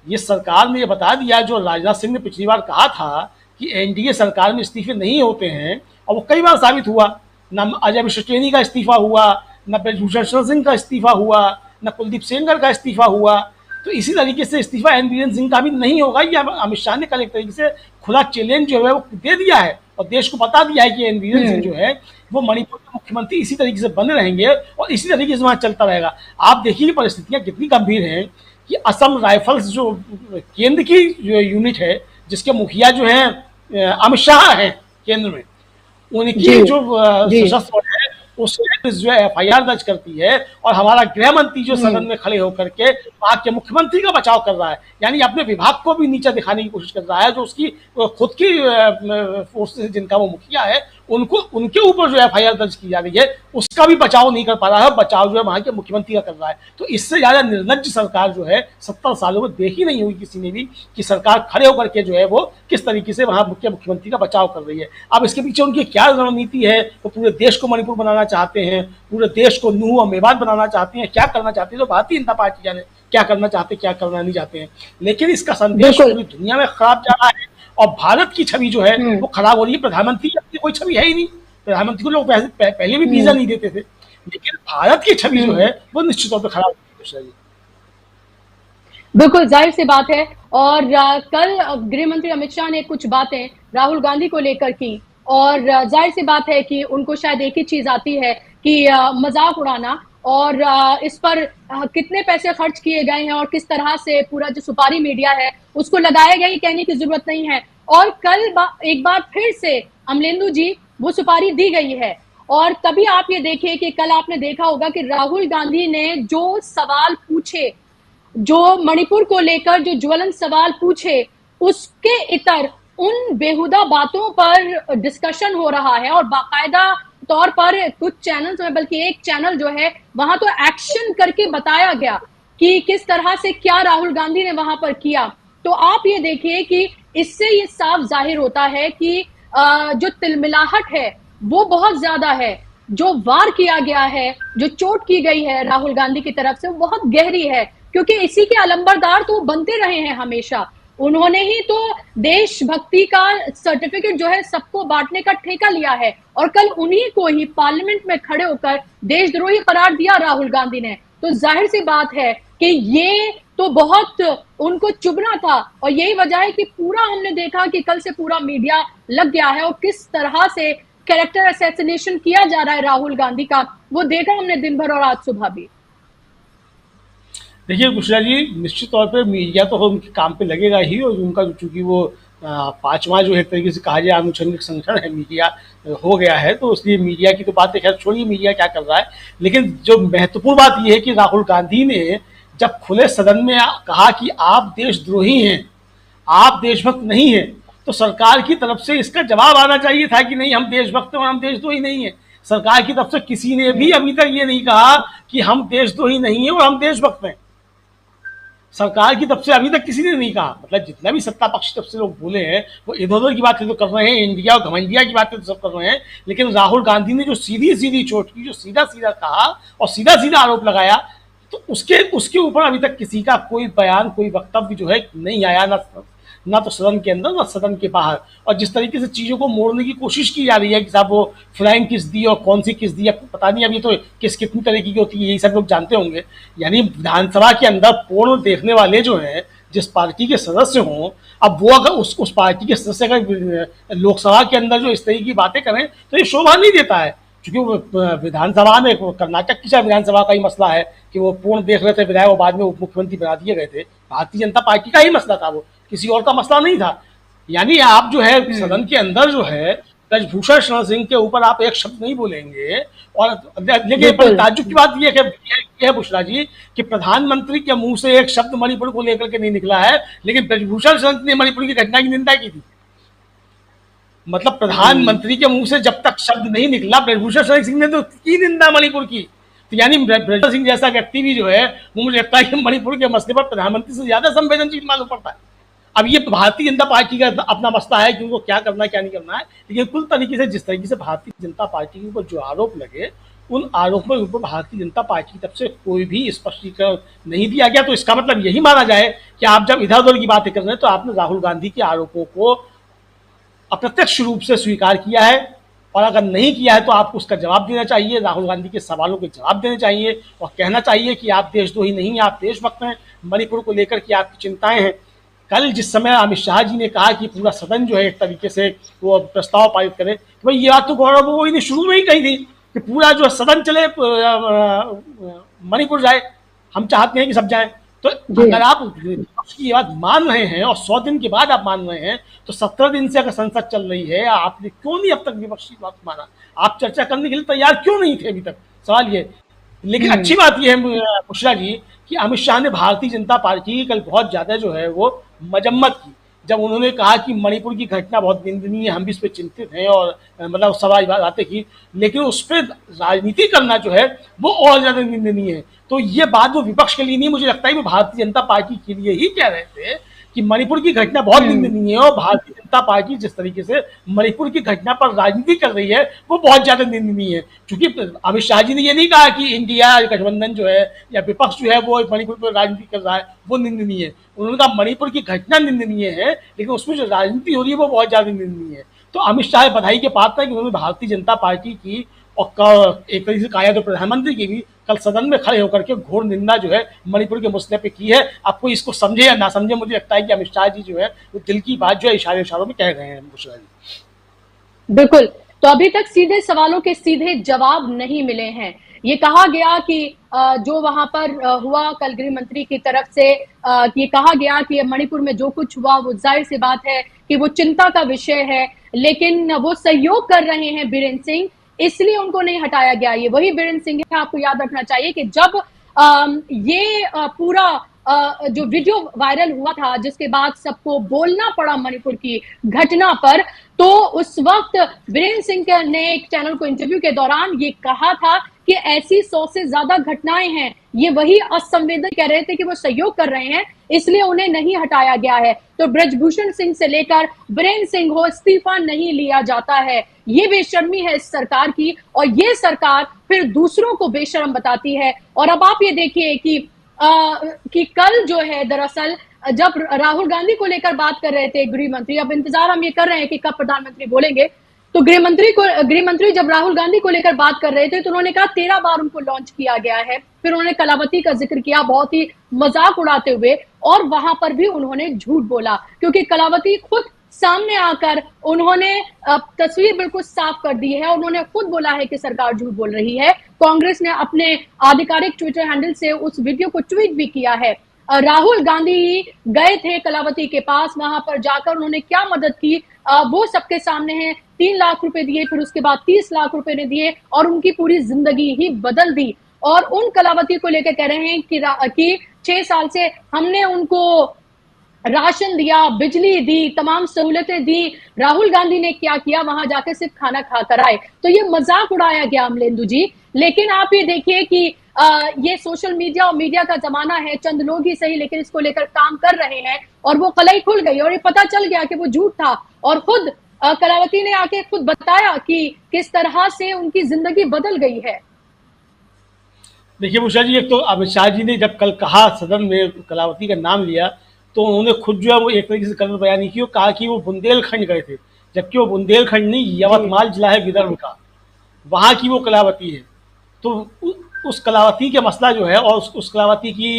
ये सरकार ने ये बता दिया जो राजनाथ सिंह ने पिछली बार कहा था कि एनडीए सरकार में इस्तीफे नहीं होते हैं, और वो कई बार साबित हुआ। न अजय मिश्रा का इस्तीफा हुआ, न ब्रजभूषण सिंह का इस्तीफा हुआ, न कुलदीप सेंगर का इस्तीफा हुआ। तो इसी तरीके से इस्तीफा एन बीरेन सिंह का भी नहीं होगा। ये अमित शाह ने कल एक तरीके से खुला चैलेंज जो है वो दे दिया है और देश को बता दिया है कि एन बीरेन सिंह जो है वो मणिपुर के मुख्यमंत्री इसी तरीके से बने रहेंगे और इसी तरीके से वहाँ चलता रहेगा। आप देखिए परिस्थितियाँ कितनी गंभीर हैं कि असम राइफल्स जो केंद्र की जो यूनिट है जिसके मुखिया जो है अमित शाह है केंद्र में, उनकी जो सशस्त्र है उसमें जो है एफआईआर दर्ज करती है और हमारा गृह मंत्री जो सदन में खड़े होकर के वहां के मुख्यमंत्री का बचाव कर रहा है, यानी अपने विभाग को भी नीचा दिखाने की कोशिश कर रहा है। जो उसकी खुद की फोर्सेस जिनका वो मुखिया है उनको उनके ऊपर जो एफआईआर दर्ज की जा रही है उसका भी बचाव नहीं कर पा रहा है, बचाव जो है वहां के मुख्यमंत्री का कर रहा है। तो इससे ज्यादा निर्लज्ज सरकार जो है 70 सालों में देखी नहीं हुई किसी ने भी कि सरकार खड़े होकर के जो है वो किस तरीके से वहां मुख्यमंत्री का बचाव कर रही है। अब इसके पीछे उनकी क्या रणनीति है, वो पूरे देश को मणिपुर बनाना चाहते हैं, पूरे देश को नूह और मेवात बनाना चाहते हैं, क्या करना चाहते हैं, तो भारतीय जनता पार्टी जाने क्या करना चाहते हैं क्या करना नहीं चाहते हैं। लेकिन इसका संदेश पूरी दुनिया में खराब जा रहा है और भारत की छवि जो है वो खराब हो रही है। प्रधानमंत्री की कोई छवि है ही नहीं, प्रधानमंत्री को लोग पहले भी वीजा नहीं देते थे, लेकिन भारत की छवि जो है वो निश्चित तौर पर खराब हो रही है। बिल्कुल जाहिर सी बात है। और कल गृह मंत्री अमित शाह ने कुछ बातें राहुल गांधी को लेकर की और जाहिर सी बात है कि उनको शायद एक ही चीज आती है कि मजाक उड़ाना और इस पर कितने पैसे खर्च किए गए हैं और किस तरह से पूरा जो सुपारी मीडिया है उसको लगाया गया, कहने की जरूरत नहीं है। और कल एक बार फिर से अमलेंदु जी वो सुपारी दी गई है और तभी आप ये देखिए कि कल आपने देखा होगा कि राहुल गांधी ने जो सवाल पूछे, जो मणिपुर को लेकर जो ज्वलन सवाल पूछे, उसके इतर उन बेहुदा बातों पर डिस्कशन हो रहा है और बाकायदा तौर पर कुछ चैनल्स में, बल्कि एक चैनल जो है वहां तो एक्शन करके बताया गया कि किस तरह से क्या राहुल गांधी ने वहां पर किया। तो आप ये देखिए कि इससे ये साफ जाहिर होता है कि जो तिलमिलाहट है वो बहुत ज्यादा है, जो वार किया गया है, जो चोट की गई है राहुल गांधी की तरफ से वो बहुत गहरी है, क्योंकि इसी के अलंबरदार तो बनते रहे हैं हमेशा। उन्होंने ही तो देशभक्ति का सर्टिफिकेट जो है सबको बांटने का ठेका लिया है और कल उन्हीं को ही पार्लियामेंट में खड़े होकर देशद्रोही करार दिया राहुल गांधी ने। तो जाहिर सी बात है कि ये तो बहुत उनको चुभना था। और यही वजह है कि पूरा हमने देखा कि कल से पूरा मीडिया लग गया है और किस तरह से कैरेक्टर असैसिनेशन किया जा रहा है राहुल गांधी का, वो देखा हमने दिन भर और आज सुबह भी। देखिए बुशरा जी, निश्चित तौर पे मीडिया तो उनके काम पे लगेगा ही, और उनका चूंकि वो पांचवा जो है एक तरीके से कहा जाए आनुषंगिक संगठन है मीडिया हो गया है, तो इसलिए मीडिया की तो बातें खैर छोड़िए, मीडिया क्या कर रहा है। लेकिन जो महत्वपूर्ण बात यह है कि राहुल गांधी ने जब खुले सदन में कहा कि आप देशद्रोही हैं, आप देशभक्त नहीं हैं, तो सरकार की तरफ से इसका जवाब आना चाहिए था कि नहीं, हम देशभक्त हैं और हम देशद्रोही नहीं है। सरकार की तरफ से किसी ने भी अभी तक ये नहीं कहा कि हम देशद्रोही नहीं है और हम देशभक्त हैं। सरकार की तरफ से अभी तक किसी ने नहीं कहा। मतलब जितना भी सत्ता पक्ष तरफ से लोग बोले हैं वो इधर उधर की बातें तो कर रहे हैं, इंडिया और घमंडिया की बातें तो सब कर रहे हैं, लेकिन राहुल गांधी ने जो सीधी सीधी चोट की, जो सीधा सीधा कहा और सीधा सीधा आरोप लगाया, तो उसके उसके ऊपर अभी तक किसी का कोई बयान, कोई वक्तव्य जो है नहीं आया, ना तो सदन के अंदर ना सदन के बाहर। और जिस तरीके से चीज़ों को मोड़ने की कोशिश की जा रही है कि साहब वो फ्लाइंग किस दी और कौन सी किस दी, अब पता नहीं, अभी तो किस कितनी तरीके की होती है यही सब लोग जानते होंगे। यानी विधानसभा के अंदर पूर्ण देखने वाले जो हैं, जिस पार्टी के सदस्य हों, अब वो अगर उस पार्टी के सदस्य अगर लोकसभा के अंदर जो इस तरह की बातें करें तो ये शोभा नहीं देता है। क्योंकि विधानसभा में कर्नाटक की शायद विधानसभा का ही मसला है कि वो पूर्ण देख रहे थे विधायक और बाद में उप मुख्यमंत्री बना दिए गए थे। भारतीय जनता पार्टी का ही मसला था, वो किसी और का मसला नहीं था। यानी आप जो है सदन के अंदर जो है ब्रजभूषण शरण सिंह के ऊपर आप एक शब्द नहीं बोलेंगे। और लेकिन ताज्जुब की बात यह है बुशरा जी कि प्रधानमंत्री के मुंह से एक शब्द मणिपुर को लेकर के नहीं निकला है, लेकिन ब्रजभूषण शरण ने मणिपुर की घटना की निंदा की थी। मतलब प्रधानमंत्री के मुंह से जब तक शब्द नहीं निकला, ब्रजभूषण शरण सिंह ने तो की निंदा मणिपुर की। तो यानी ब्रजभूषण सिंह जैसा व्यक्ति भी जो है वो मुझे लगता है कि मणिपुर के मसले पर प्रधानमंत्री से ज्यादा संवेदनशील मालूम पड़ता है। अब ये भारतीय जनता पार्टी का अपना मसला है कि उनको क्या करना है क्या नहीं करना है, लेकिन कुल तरीके से जिस तरीके से भारतीय जनता पार्टी के ऊपर जो आरोप लगे, उन आरोपों के ऊपर भारतीय जनता पार्टी की तरफ से कोई भी स्पष्टीकरण नहीं दिया गया। तो इसका मतलब यही माना जाए कि आप जब इधर उधर की बातें कर रहे हैं तो आपने राहुल गांधी के आरोपों को अप्रत्यक्ष रूप से स्वीकार किया है, और अगर नहीं किया है तो आपको उसका जवाब देना चाहिए, राहुल गांधी के सवालों के जवाब देने चाहिए और कहना चाहिए कि आप देशद्रोही नहीं हैं, आप देशभक्त हैं। मणिपुर को लेकर के आपकी चिंताएं हैं। कल जिस समय अमित शाह जी ने कहा कि पूरा सदन जो है एक तरीके से वो प्रस्ताव पारित करे, तो भाई ये बात तो गौरव गोगोई ने शुरू में ही कही थी कि पूरा जो सदन चले मणिपुर जाए, हम चाहते हैं कि सब जाए। तो अगर आप ये बात मान रहे हैं और 100 दिन के बाद आप मान रहे हैं, तो 17 दिन से अगर संसद चल रही है, आपने क्यों नहीं अब तक विपक्ष की बात माना? आप चर्चा करने के लिए तैयार क्यों नहीं थे अभी तक? सवाल ये। लेकिन अच्छी बात यह है बुशरा जी कि अमित शाह ने भारतीय जनता पार्टी की कल बहुत ज्यादा जो है वो मजम्मत की, जब उन्होंने कहा कि मणिपुर की घटना बहुत निंदनीय है, हम भी इस पर चिंतित हैं, और मतलब सवाल बातें की, लेकिन उस पर राजनीति करना जो है वो और ज्यादा निंदनीय है। तो ये बात वो विपक्ष के लिए नहीं, मुझे लगता है कि भारतीय जनता पार्टी के लिए ही कह रहे थे कि मणिपुर की घटना बहुत निंदनीय है, और भारतीय जनता पार्टी जिस तरीके से मणिपुर की घटना पर राजनीति कर रही है वो बहुत ज्यादा निंदनीय है। क्योंकि अमित शाह जी ने ये नहीं कहा कि इंडिया गठबंधन जो है या विपक्ष जो है वो मणिपुर पर राजनीति कर रहा है वो निंदनीय है। उन्होंने कहा मणिपुर की घटना निंदनीय है, लेकिन उसमें जो राजनीति हो रही है वो बहुत ज्यादा निंदनीय है। तो अमित शाह बधाई के पात्र है कि उन्होंने भारतीय जनता पार्टी की और एक तरीके से कहा तो प्रधानमंत्री की भी कल सदन में खड़े होकर के घोर निंदा जो है मणिपुर के मसले पे की है। अब कोई इसको समझे या ना समझे, मुझे लगता है कि अमित शाह जी जो है वो दिल की बात जो है इशारे इशारों में कह रहे हैं। बुशरा जी बिल्कुल, तो अभी तक सीधे सवालों के सीधे जवाब नहीं मिले हैं। ये कहा गया कि जो वहां पर हुआ कल गृह मंत्री की तरफ से ये कहा गया कि मणिपुर में जो कुछ हुआ वो जाहिर सी बात है कि वो चिंता का विषय है, लेकिन वो सहयोग कर रहे हैं बीरेंद्र सिंह, इसलिए उनको नहीं हटाया गया। ये वही बीरेंद्र सिंह है। आपको याद रखना चाहिए कि जब ये पूरा जो वीडियो वायरल हुआ था जिसके बाद सबको बोलना पड़ा मणिपुर की घटना पर, तो उस वक्त बीरेंद्र सिंह ने एक चैनल को इंटरव्यू के दौरान ये कहा था कि ऐसी 100 से ज्यादा घटनाएं हैं। ये वही असंवेदन कह रहे थे कि वो सहयोग कर रहे हैं, इसलिए उन्हें नहीं हटाया गया है। तो ब्रजभूषण सिंह से लेकर बीरेंद्र सिंह हो, इस्तीफा नहीं लिया जाता है। ये बेशर्मी है इस सरकार की, और ये सरकार फिर दूसरों को बेशर्म बताती है। और अब आप ये देखिए कि कल जो है दरअसल जब राहुल गांधी को लेकर बात कर रहे थे गृह मंत्री, अब इंतजार हम ये कर रहे हैं कि कब प्रधानमंत्री बोलेंगे, तो गृह मंत्री जब राहुल गांधी को लेकर बात कर रहे थे तो उन्होंने कहा 13 बार उनको लॉन्च किया गया है। फिर उन्होंने कलावती का जिक्र किया बहुत ही मजाक उड़ाते हुए, और वहां पर भी उन्होंने झूठ बोला क्योंकि कलावती खुद सामने आकर उन्होंने तस्वीर बिल्कुल साफ कर दी है। उन्होंने खुद बोला है कि सरकार झूठ बोल रही है। कांग्रेस ने अपने आधिकारिक ट्विटर हैंडल से उस वीडियो को ट्वीट भी किया है। राहुल गांधी गए थे कलावती के पास, वहां पर जाकर उन्होंने क्या मदद की वो सबके सामने है। 3 लाख रुपए दिए, फिर उसके बाद 30 लाख रुपए ने दिए और उनकी पूरी जिंदगी ही बदल दी। और उन कलावती को लेकर कह रहे हैं कि 6 साल से हमने उनको राशन दिया, बिजली दी, तमाम सहूलतें दी। राहुल गांधी ने क्या किया, वहां जाकर सिर्फ खाना खाकर आए। तो ये मजाक उड़ाया गया अमलेंदु जी। लेकिन आप ये देखिए कि ये सोशल मीडिया और मीडिया का जमाना है, चंद लोग ही सही लेकिन इसको लेकर काम कर रहे हैं और वो कलई खुल गई और ये पता चल गया कि वो झूठ था। और खुद कलावती ने आके खुद बताया कि किस तरह से उनकी जिंदगी बदल गई है। देखिए उषा जी, एक तो अमित शाह जी ने जब कल कहा सदन में कलावती का नाम लिया तो उन्होंने खुद जो है वो एक तरीके से गलत बयानी की और कहा कि वो बुंदेलखंड गए थे, जबकि वो बुंदेलखंड नहीं, यवतमाल जिला है विदर्भ का, वहाँ की वो कलावती है। तो उस कलावती का मसला जो है, और उस कलावती की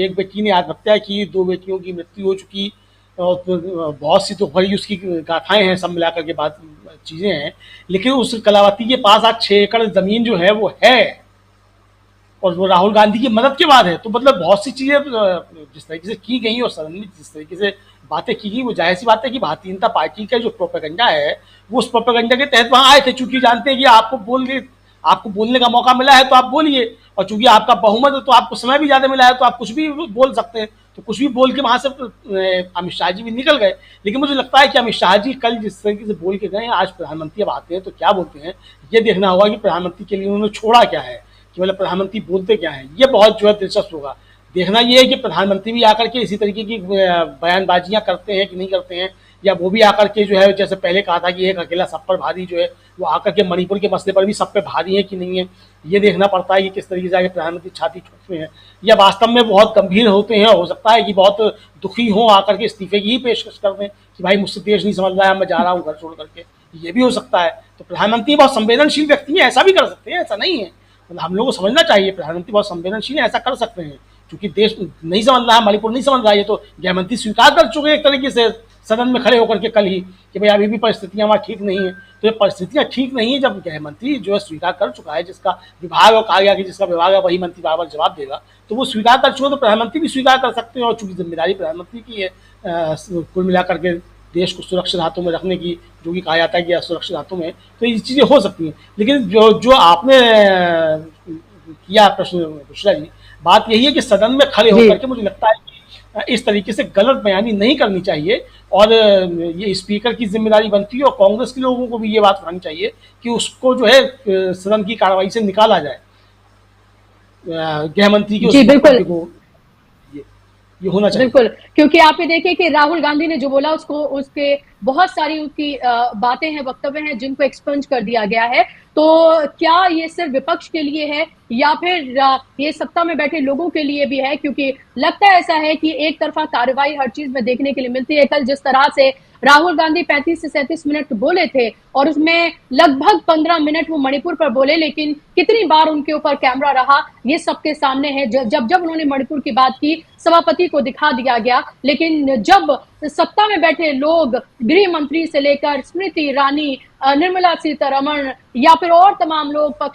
एक बेटी ने आत्महत्या की, 2 बेटियों की मृत्यु हो चुकी और बहुत सी तो बड़ी उसकी गाथाएं हैं, सब मिलाकर के बात चीज़ें हैं। लेकिन उस कलावती के पास आज 6 एकड़ ज़मीन जो है वो है और वो राहुल गांधी की मदद के बाद है। तो मतलब बहुत सी चीज़ें जिस तरीके से की गई और सदन में जिस तरीके से बातें की गई, वो जाहिर सी बात है कि भारतीय जनता पार्टी का जो प्रोपेगेंडा है वो उस प्रोपेगेंडा के तहत वहाँ आए थे, चूंकि जानते हैं कि आपको बोलने का मौका मिला है तो आप बोलिए, और चूंकि आपका बहुमत है तो आपको समय भी ज़्यादा मिला है तो आप कुछ भी बोल सकते हैं। तो कुछ भी बोल के वहाँ से अमित शाह जी भी निकल गए। लेकिन मुझे लगता है कि अमित शाह जी कल जिस तरीके से बोल के गए, आज प्रधानमंत्री अब आते हैं तो क्या बोलते हैं, ये देखना होगा कि प्रधानमंत्री के लिए उन्होंने छोड़ा क्या है, कि मतलब प्रधानमंत्री बोलते क्या है। ये बहुत जो है दिलचस्प होगा। देखना ये है कि प्रधानमंत्री भी आकर के इसी तरीके की बयानबाजियां करते हैं कि नहीं करते हैं, या वो भी आकर के जो है जैसे पहले कहा था कि एक अकेला सब पर भारी जो है, वो आकर के मणिपुर के मसले पर भी सब पे भारी है कि नहीं है। ये देखना पड़ता है कि किस तरीके से आगे प्रधानमंत्री छाती ठोकते हैं, या वास्तव में बहुत गंभीर होते हैं। हो सकता है कि बहुत दुखी हों, आकर के इस्तीफे की ही पेशकश कर दें कि भाई मुझसे देश नहीं समझ रहा है, मैं जा रहा हूँ घर छोड़ करके। ये भी हो सकता है। तो प्रधानमंत्री बहुत संवेदनशील व्यक्ति हैं, ऐसा भी कर सकते हैं, ऐसा नहीं है। मतलब हम लोगों को समझना चाहिए प्रधानमंत्री बहुत संवेदनशील है, ऐसा कर सकते हैं। क्योंकि देश नहीं समझ रहा है, मणिपुर नहीं समझ रहा है, ये तो गृहमंत्री स्वीकार कर चुके हैं एक तरीके से सदन में खड़े होकर के कल ही कि भाई अभी भी परिस्थितियां वहाँ ठीक नहीं है। तो ये परिस्थितियां ठीक नहीं है जब गृहमंत्री जो है स्वीकार कर चुका है, जिसका विभाग और कहा गया कि जिसका विभाग है वही मंत्री बार बार जवाब देगा, तो वो स्वीकार कर चुके, तो प्रधानमंत्री भी स्वीकार कर सकते हैं। और चूंकि जिम्मेदारी प्रधानमंत्री की है कुल मिलाकर के देश को सुरक्षित हाथों में रखने की, जो कि कहा जाता है कि असुरक्षित हाथों में, तो ये चीज़ें हो सकती हैं। लेकिन जो आपने किया प्रश्न बुशरा जी, बात यही है कि सदन में खड़े होकर के मुझे लगता है कि इस तरीके से गलत बयानी नहीं करनी चाहिए, और ये स्पीकर की जिम्मेदारी बनती है और कांग्रेस के लोगों को भी ये बात कहनी चाहिए कि उसको जो है सदन की कार्रवाई से निकाला जाए, गृहमंत्री की जी बिल्कुल को ये होना चाहिए। बिल्कुल, क्योंकि आप ये देखिए कि राहुल गांधी ने जो बोला उसके बहुत सारी उसकी बातें हैं, वक्तव्य हैं जिनको एक्सपंज कर दिया गया है। तो क्या ये सिर्फ विपक्ष के लिए है या फिर ये सत्ता में बैठे लोगों के लिए भी है? क्योंकि लगता है ऐसा है कि एक तरफा कार्रवाई हर चीज में देखने के लिए मिलती है। कल जिस तरह से राहुल गांधी 35 से 37 मिनट बोले थे और उसमें लगभग 15 मिनट वो मणिपुर पर बोले, लेकिन कितनी बार उनके ऊपर कैमरा रहा ये सबके सामने है। जब उन्होंने मणिपुर की बात की सभापति को दिखा दिया गया, लेकिन जब सत्ता में बैठे लोग गृह मंत्री से लेकर स्मृति ईरानी, निर्मला सीतारमण या फिर और तमाम लोग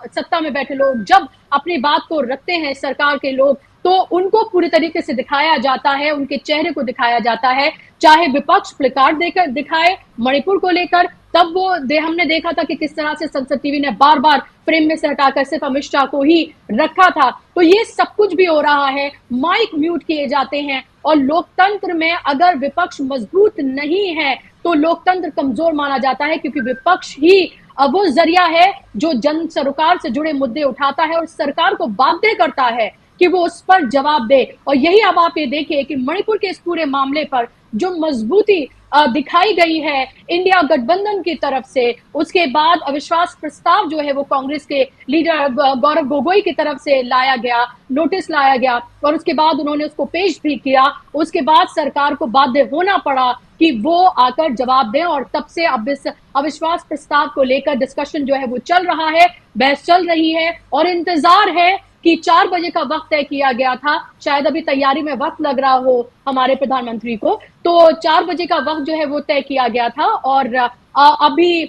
सत्ता में बैठे लोग जब अपनी बात को रखते हैं, सरकार के लोग, तो उनको पूरी तरीके से दिखाया जाता है, उनके चेहरे को दिखाया जाता है। चाहे विपक्ष प्लेकार्ड देकर दिखाए मणिपुर को लेकर, तब वो हमने देखा था कि किस तरह से संसद टीवी ने बार बार फ्रेम में से हटाकर सिर्फ अमित शाह को ही रखा था। तो ये सब कुछ भी हो रहा है, माइक म्यूट किए जाते हैं, और लोकतंत्र में अगर विपक्ष मजबूत नहीं है तो लोकतंत्र कमजोर माना जाता है, क्योंकि विपक्ष ही वो जरिया है जो जन सरकार से जुड़े मुद्दे उठाता है और सरकार को बाध्य करता है कि वो उस पर जवाब दे। और यही अब आप ये देखिए कि मणिपुर के इस पूरे मामले पर जो मजबूती दिखाई गई है इंडिया गठबंधन की तरफ से, उसके बाद अविश्वास प्रस्ताव जो है वो कांग्रेस के लीडर गौरव गोगोई की तरफ से लाया गया, नोटिस लाया गया और उसके बाद उन्होंने उसको पेश भी किया। उसके बाद सरकार को बाध्य होना पड़ा कि वो आकर जवाब दें और तब से अब इस अविश्वास प्रस्ताव को लेकर डिस्कशन जो है वो चल रहा है, बहस चल रही है और इंतजार है कि 4 बजे का वक्त तय किया गया था। शायद अभी तैयारी में वक्त लग रहा हो हमारे प्रधानमंत्री को, तो 4 बजे का वक्त जो है वो तय किया गया था और अभी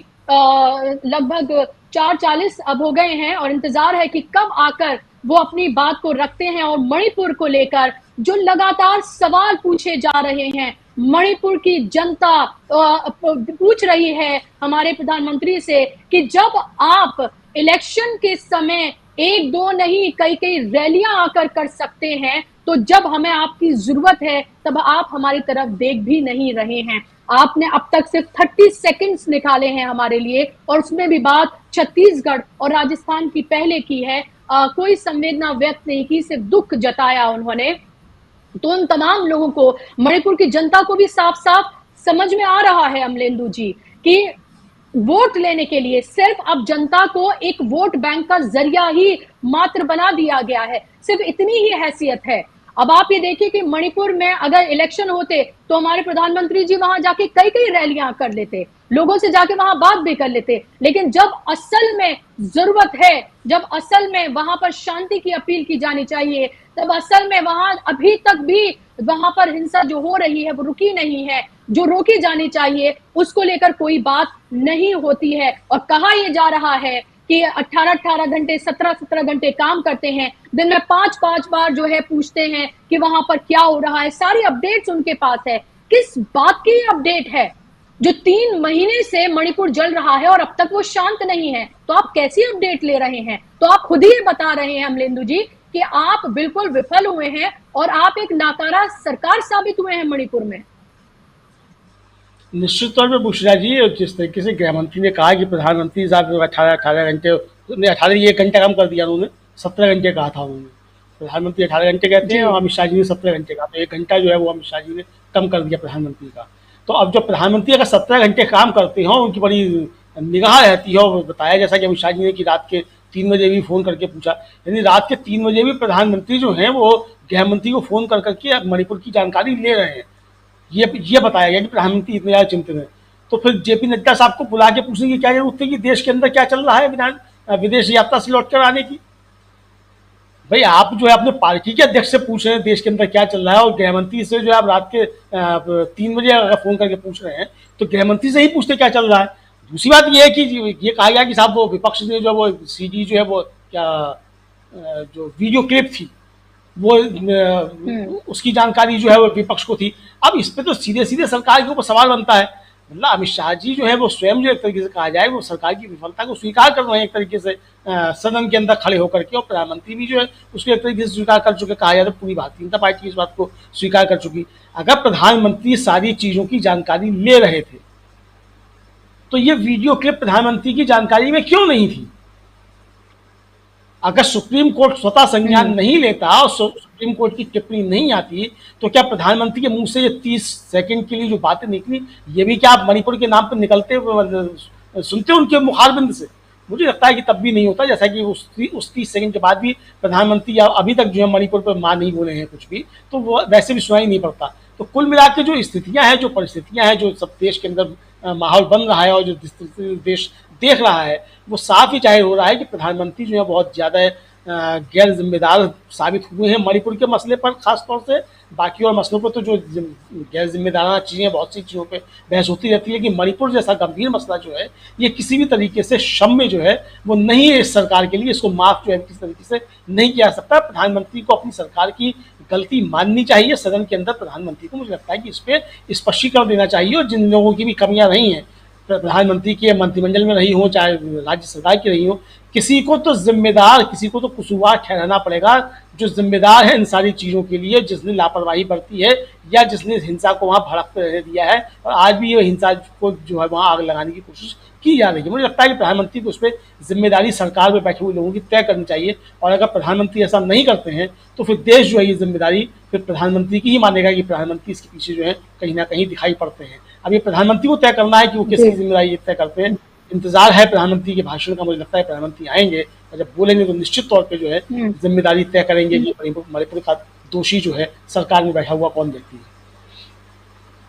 लगभग 4:40 अब हो गए हैं और इंतजार है कि कब आकर वो अपनी बात को रखते हैं और मणिपुर को लेकर जो लगातार सवाल पूछे जा रहे हैं, मणिपुर की जनता पूछ रही है हमारे प्रधानमंत्री से कि जब आप इलेक्शन के समय एक दो नहीं कई कई रैलियां आकर कर सकते हैं, तो जब हमें आपकी जरूरत है तब आप हमारी तरफ देख भी नहीं रहे हैं। आपने अब तक सिर्फ 30 सेकंड्स निकाले हैं हमारे लिए और उसमें भी बात छत्तीसगढ़ और राजस्थान की पहले की है। कोई संवेदना व्यक्त नहीं की, सिर्फ दुख जताया उन्होंने। तो उन तमाम लोगों को, मणिपुर की जनता को भी साफ साफ समझ में आ रहा है अमलेंदु जी कि वोट लेने के लिए सिर्फ अब जनता को एक वोट बैंक का जरिया ही मात्र बना दिया गया है, सिर्फ इतनी ही हैसियत है। अब आप ये देखिए कि मणिपुर में अगर इलेक्शन होते तो हमारे प्रधानमंत्री जी वहां जाके कई कई रैलियां कर लेते, लोगों से जाके वहां बात भी कर लेते, लेकिन जब असल में जरूरत है, जब असल में वहां पर शांति की अपील की जानी चाहिए, तब असल में वहां अभी तक भी वहां पर हिंसा जो हो रही है वो रुकी नहीं है, जो रोकी जानी चाहिए उसको लेकर कोई बात नहीं होती है। और कहा यह जा रहा है कि 18-18 घंटे 17-17 घंटे काम करते हैं, दिन में 5-5 बार जो है पूछते हैं कि वहां पर क्या हो रहा है, सारी अपडेट्स उनके पास है। किस बात की अपडेट है जो 3 महीने से मणिपुर जल रहा है और अब तक वो शांत नहीं है? तो आप कैसी अपडेट ले रहे हैं? तो आप खुद ही बता रहे हैं अमलेंदु जी कि आप बिल्कुल विफल हुए हैं और आप एक नाकारा सरकार साबित हुए हैं मणिपुर में। निश्चित तौर पे बुशरा जी, जिस तरीके से गृह मंत्री ने कहा कि प्रधानमंत्री साहब 18 घंटे, 18 एक घंटा कम कर दिया उन्होंने, 17 घंटे कहा था उन्होंने। प्रधानमंत्री 18 घंटे कहते हैं और अमित शाह जी ने 17 घंटे कहा, तो 1 घंटा जो है वो अमित शाह जी ने कम कर दिया प्रधानमंत्री का। तो अब जब प्रधानमंत्री अगर 17 घंटे काम करते हों, उनकी बड़ी निगाह रहती है। और बताया जैसा कि अमित शाह जी ने कि रात के 3 बजे भी फ़ोन करके पूछा, यानी रात के 3 बजे भी प्रधानमंत्री जो हैं वो गृह मंत्री को फ़ोन कर करके मणिपुर की जानकारी ले रहे हैं। ये बताया गया कि प्रधानमंत्री इतने ज़्यादा चिंतित हैं। तो फिर जेपी नड्डा साहब को बुला के पूछने की क्या जरूरत थी कि देश के अंदर क्या चल रहा है विदेश यात्रा से लौट कर आने की? भाई आप जो है अपने पार्टी के अध्यक्ष से पूछ रहे हैं देश के अंदर क्या चल रहा है, और गृहमंत्री से जो है आप रात के 3 बजे अगर फोन करके पूछ रहे हैं तो गृहमंत्री से ही पूछते क्या चल रहा है। दूसरी बात ये है कि ये कहा गया कि साहब वो विपक्ष ने जो वो सीडी जो है वो क्या जो वीडियो क्लिप थी वो उसकी जानकारी जो है वो विपक्ष को थी। अब इस पे तो सीधे सीधे सरकार के ऊपर सवाल बनता है। मतलब अमित शाह जी जो है वो स्वयं जो एक तरीके से कहा जाए वो सरकार की विफलता को स्वीकार कर रहे हैं एक तरीके से सदन के अंदर खड़े होकर के, और प्रधानमंत्री भी जो है उसको एक तरीके से स्वीकार कर चुके। कहा जाए तो पूरी भारतीय जनता पार्टी इस बात को स्वीकार कर चुकी। अगर प्रधानमंत्री सारी चीजों की जानकारी ले रहे थे तो ये वीडियो क्लिप प्रधानमंत्री की जानकारी में क्यों नहीं थी? अगर सुप्रीम कोर्ट स्वतः संज्ञान नहीं लेता और सुप्रीम कोर्ट की टिप्पणी नहीं आती तो क्या प्रधानमंत्री के मुंह से ये 30 सेकंड के लिए जो बातें निकली, ये भी क्या आप मणिपुर के नाम पर निकलते सुनते उनके मुखारबिंद से? मुझे लगता है कि तब भी नहीं होता। जैसा कि उस 30 सेकंड के बाद भी प्रधानमंत्री अभी तक जो है मणिपुर पर मां नहीं बोले हैं कुछ भी, तो वो वैसे भी सुनाई नहीं पड़ता। तो कुल मिला के जो स्थितियां हैं, जो परिस्थितियां हैं, जो सब देश के अंदर माहौल बन रहा है और जो देश देख रहा है, वो साफ ही जाहिर हो रहा है कि प्रधानमंत्री जो है बहुत ज़्यादा गैर जिम्मेदार साबित हुए हैं मणिपुर के मसले पर खास तौर से। बाकी और मसलों पर तो जो गैर जिम्मेदाराना चीज़ें, बहुत सी चीज़ों पे बहस होती रहती है कि मणिपुर जैसा गंभीर मसला जो है ये किसी भी तरीके से क्षम्य जो है वो नहीं है इस सरकार के लिए। इसको माफ़ जो है किसी तरीके से नहीं किया जा सकता। प्रधानमंत्री को अपनी सरकार की गलती माननी चाहिए। सदन के अंदर प्रधानमंत्री को मुझे लगता है कि इस पर स्पष्टीकरण देना चाहिए, और जिन लोगों की भी कमियां रही हैं प्रधानमंत्री के मंत्रिमंडल में रही हो, चाहे राज्य सरकार की रही हो, किसी को तो जिम्मेदार, किसी को तो कसूरवार ठहराना पड़ेगा। जो जिम्मेदार है इन सारी चीज़ों के लिए, जिसने लापरवाही बरती है या जिसने हिंसा को वहाँ भड़कते रहने दिया है और आज भी ये हिंसा को जो है वहाँ आग लगाने की कोशिश की जा रही है। मुझे लगता है कि प्रधानमंत्री को उस पर जिम्मेदारी सरकार में बैठे हुए लोगों की तय करनी चाहिए, और अगर प्रधानमंत्री ऐसा नहीं करते हैं तो फिर देश जो है ये जिम्मेदारी फिर प्रधानमंत्री की ही मानेगा कि प्रधानमंत्री इसके पीछे जो है कहीं ना कहीं दिखाई पड़ते हैं। अब ये प्रधानमंत्री को तय करना है कि वो किसकी जिम्मेदारी तय करते हैं। इंतजार है प्रधानमंत्री के भाषण का, मुझे लगता है प्रधानमंत्री आएंगे और जब बोलेंगे तो निश्चित तौर पे जो है जिम्मेदारी तय करेंगे कि मणिपुर का दोषी जो है सरकार में बैठा हुआ कौन व्यक्ति है।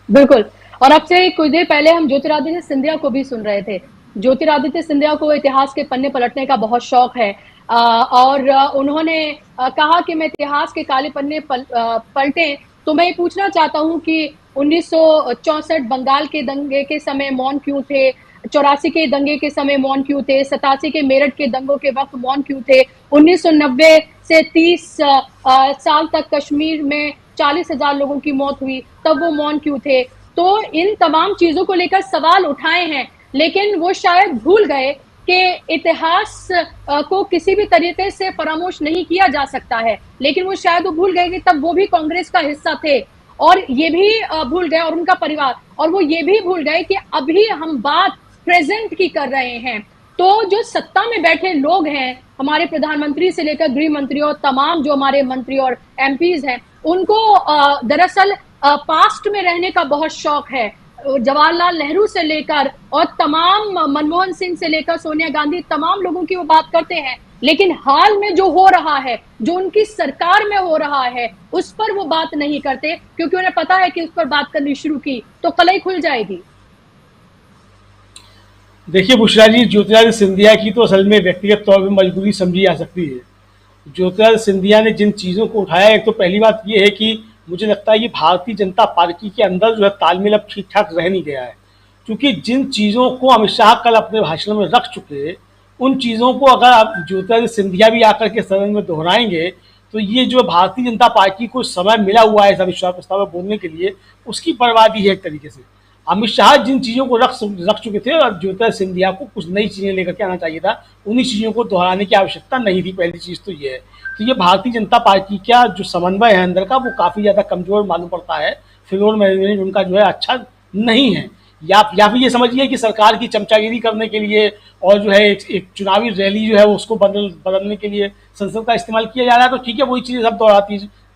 बिल्कुल। और अब से कुछ देर पहले हम ज्योतिरादित्य सिंधिया को भी सुन रहे थे। ज्योतिरादित्य सिंधिया को इतिहास के पन्ने पलटने का बहुत शौक है, और उन्होंने कहा कि मैं इतिहास के काले पन्ने पलटे। तो मैं ये पूछना चाहता हूं कि 1964 बंगाल के दंगे के समय मौन क्यों थे, 84 के दंगे के समय मौन क्यों थे, 87 के मेरठ के दंगों के वक्त मौन क्यों थे, 1990 से 30 साल तक कश्मीर में 40,000 लोगों की मौत हुई, तब वो मौन क्यों थे। तो इन तमाम चीजों को लेकर सवाल उठाए हैं, लेकिन वो शायद भूल गए कि इतिहास को किसी भी तरीके से फरामोश नहीं किया जा सकता है। लेकिन वो शायद वो भूल गए कि तब वो भी कांग्रेस का हिस्सा थे, और ये भी भूल गए, और उनका परिवार, और वो ये भी भूल गए कि अभी हम बात प्रेजेंट की कर रहे हैं। तो जो सत्ता में बैठे लोग हैं, हमारे प्रधानमंत्री से लेकर गृह मंत्री और तमाम जो हमारे मंत्री और एमपीज हैं, उनको दरअसल पास्ट में रहने का बहुत शौक है। जवाहरलाल नेहरू से लेकर और तमाम मनमोहन सिंह से लेकर सोनिया गांधी, तमाम लोगों की वो बात करते हैं, लेकिन हाल में जो हो रहा है, जो उनकी सरकार में हो रहा है, उस पर वो बात नहीं करते, क्योंकि उन्हें पता है कि उस पर बात करनी शुरू की तो कलई खुल जाएगी। देखिए बुशरा जी, ज्योतिरादित्य सिंधिया की तो असल में व्यक्तिगत तौर पर मजबूरी समझी जा सकती है। ज्योतिरादित्य सिंधिया ने जिन चीज़ों को उठाया, एक तो पहली बात ये है कि मुझे लगता है कि भारतीय जनता पार्टी के अंदर जो है तालमेल अब ठीक ठाक रह नहीं गया है, क्योंकि जिन चीज़ों को अमित शाह कल अपने भाषण में रख चुके, उन चीज़ों को अगर अब ज्योतिरादित्य सिंधिया भी आकर के सदन में दोहराएंगे तो ये जो भारतीय जनता पार्टी को समय मिला हुआ है इस अविश्वास प्रस्ताव में बोलने के लिए, उसकी बर्बादी है एक तरीके से। अमित शाह जिन चीज़ों को रख चुके थे, और ज्योतिरादित्य सिंधिया को कुछ नई चीज़ें लेकर के आना चाहिए था, उन्हीं चीज़ों को दोहराने की आवश्यकता नहीं थी। पहली चीज़ तो ये है। तो ये भारतीय जनता पार्टी का जो समन्वय है अंदर का, वो काफ़ी ज़्यादा कमज़ोर मालूम पड़ता है। फ्लोर मैनेजमेंट उनका जो है अच्छा नहीं है, या फिर ये समझिए कि सरकार की चमचागिरी करने के लिए और जो है एक चुनावी रैली जो है उसको बदलने के लिए संसद का इस्तेमाल किया जा रहा है। तो ठीक है, वही चीज़ें सब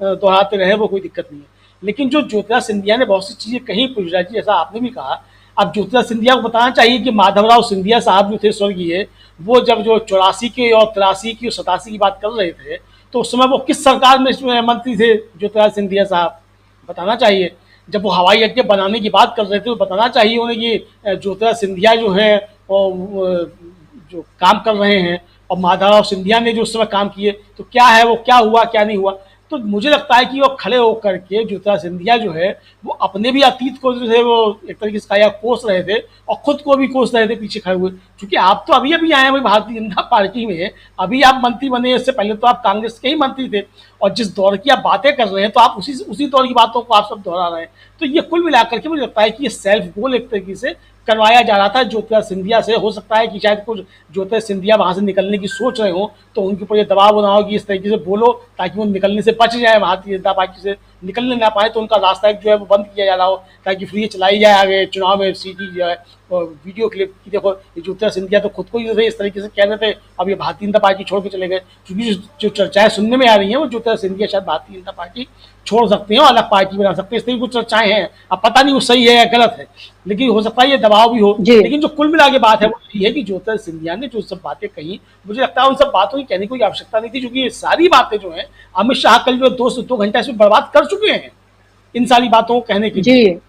दोहराते रहे, वो कोई दिक्कत नहीं है। लेकिन जो ज्योतिरादित्य सिंधिया ने बहुत सी चीज़ें कहीं, पुष्पा जी जैसा आपने भी कहा, अब ज्योतिरादित्य सिंधिया को बताना चाहिए कि माधवराव सिंधिया साहब जो थे स्वर्गीय, वो जब जो 84 के और 83 की और 87 की बात कर रहे थे, तो उस समय वो किस सरकार में मंत्री थे ज्योतिरादित्य सिंधिया साहब, बताना चाहिए। जब वो हवाई अड्डे बनाने की बात कर रहे थे तो बताना चाहिए उन्हें कि ज्योतिरादित्य सिंधिया जो है जो काम कर रहे हैं, और माधवराव सिंधिया ने जो उस समय काम किए, तो क्या है वो, क्या हुआ क्या नहीं हुआ। तो मुझे लगता है कि वो खड़े होकर के ज्योतिरादित्य सिंधिया जो है वो अपने भी अतीत को जो है वो एक तरीके से काया कोस रहे थे, और खुद को भी कोस रहे थे पीछे खड़े हुए। क्योंकि आप तो अभी अभी आए हैं भारतीय जनता पार्टी में, अभी आप मंत्री बने, इससे पहले तो आप कांग्रेस के ही मंत्री थे, और जिस दौर की आप बातें कर रहे हैं तो आप उसी दौर की बातों को आप सब दोहरा रहे हैं। तो ये कुल मिलाकर के मुझे लगता है कि ये सेल्फ गोल एक तरीके से करवाया जा रहा था ज्योतिरादित्य सिंधिया से। हो सकता है कि शायद कुछ ज्योतिरादित्य सिंधिया वहां से निकलने की सोच रहे हो, तो उनके ऊपर ये दबाव बना हो कि इस तरीके से बोलो ताकि वो निकलने से बच जाए, भारतीय जनता पार्टी से निकलने ना पाए, तो उनका रास्ता जो है वो बंद किया जा रहा हो, ताकि फ्री चलाई जाए आगे चुनाव में सीटी जो है। और वीडियो क्लिप की देखो, ये ज्योतिरादित्य सिंधिया तो खुद को ही इस तरीके से कह रहे थे, अब ये भारतीय जनता पार्टी छोड़ के चले गए। क्योंकि जो चर्चाएं सुनने में आ रही हैं, वो ज्योतिरादित्य सिंधिया शायद भारतीय जनता पार्टी छोड़ सकते हैं और अलग पार्टी बना सकते हैं, इस तरीके कुछ चर्चाएं हैं। अब पता नहीं वो सही है या गलत है, लेकिन हो सकता है ये दबाव भी हो। लेकिन जो कुल मिला के बात है वो ये है कि ज्योतिरादित्य सिंधिया ने जो सब बातें कही, मुझे लगता है उन सब बातों की कहने की कोई आवश्यकता नहीं थी, क्योंकि ये सारी बातें जो है अमित शाह कल जो 2 घंटा इसमें बर्बाद कर चुके हैं इन सारी बातों को कहने के लिए।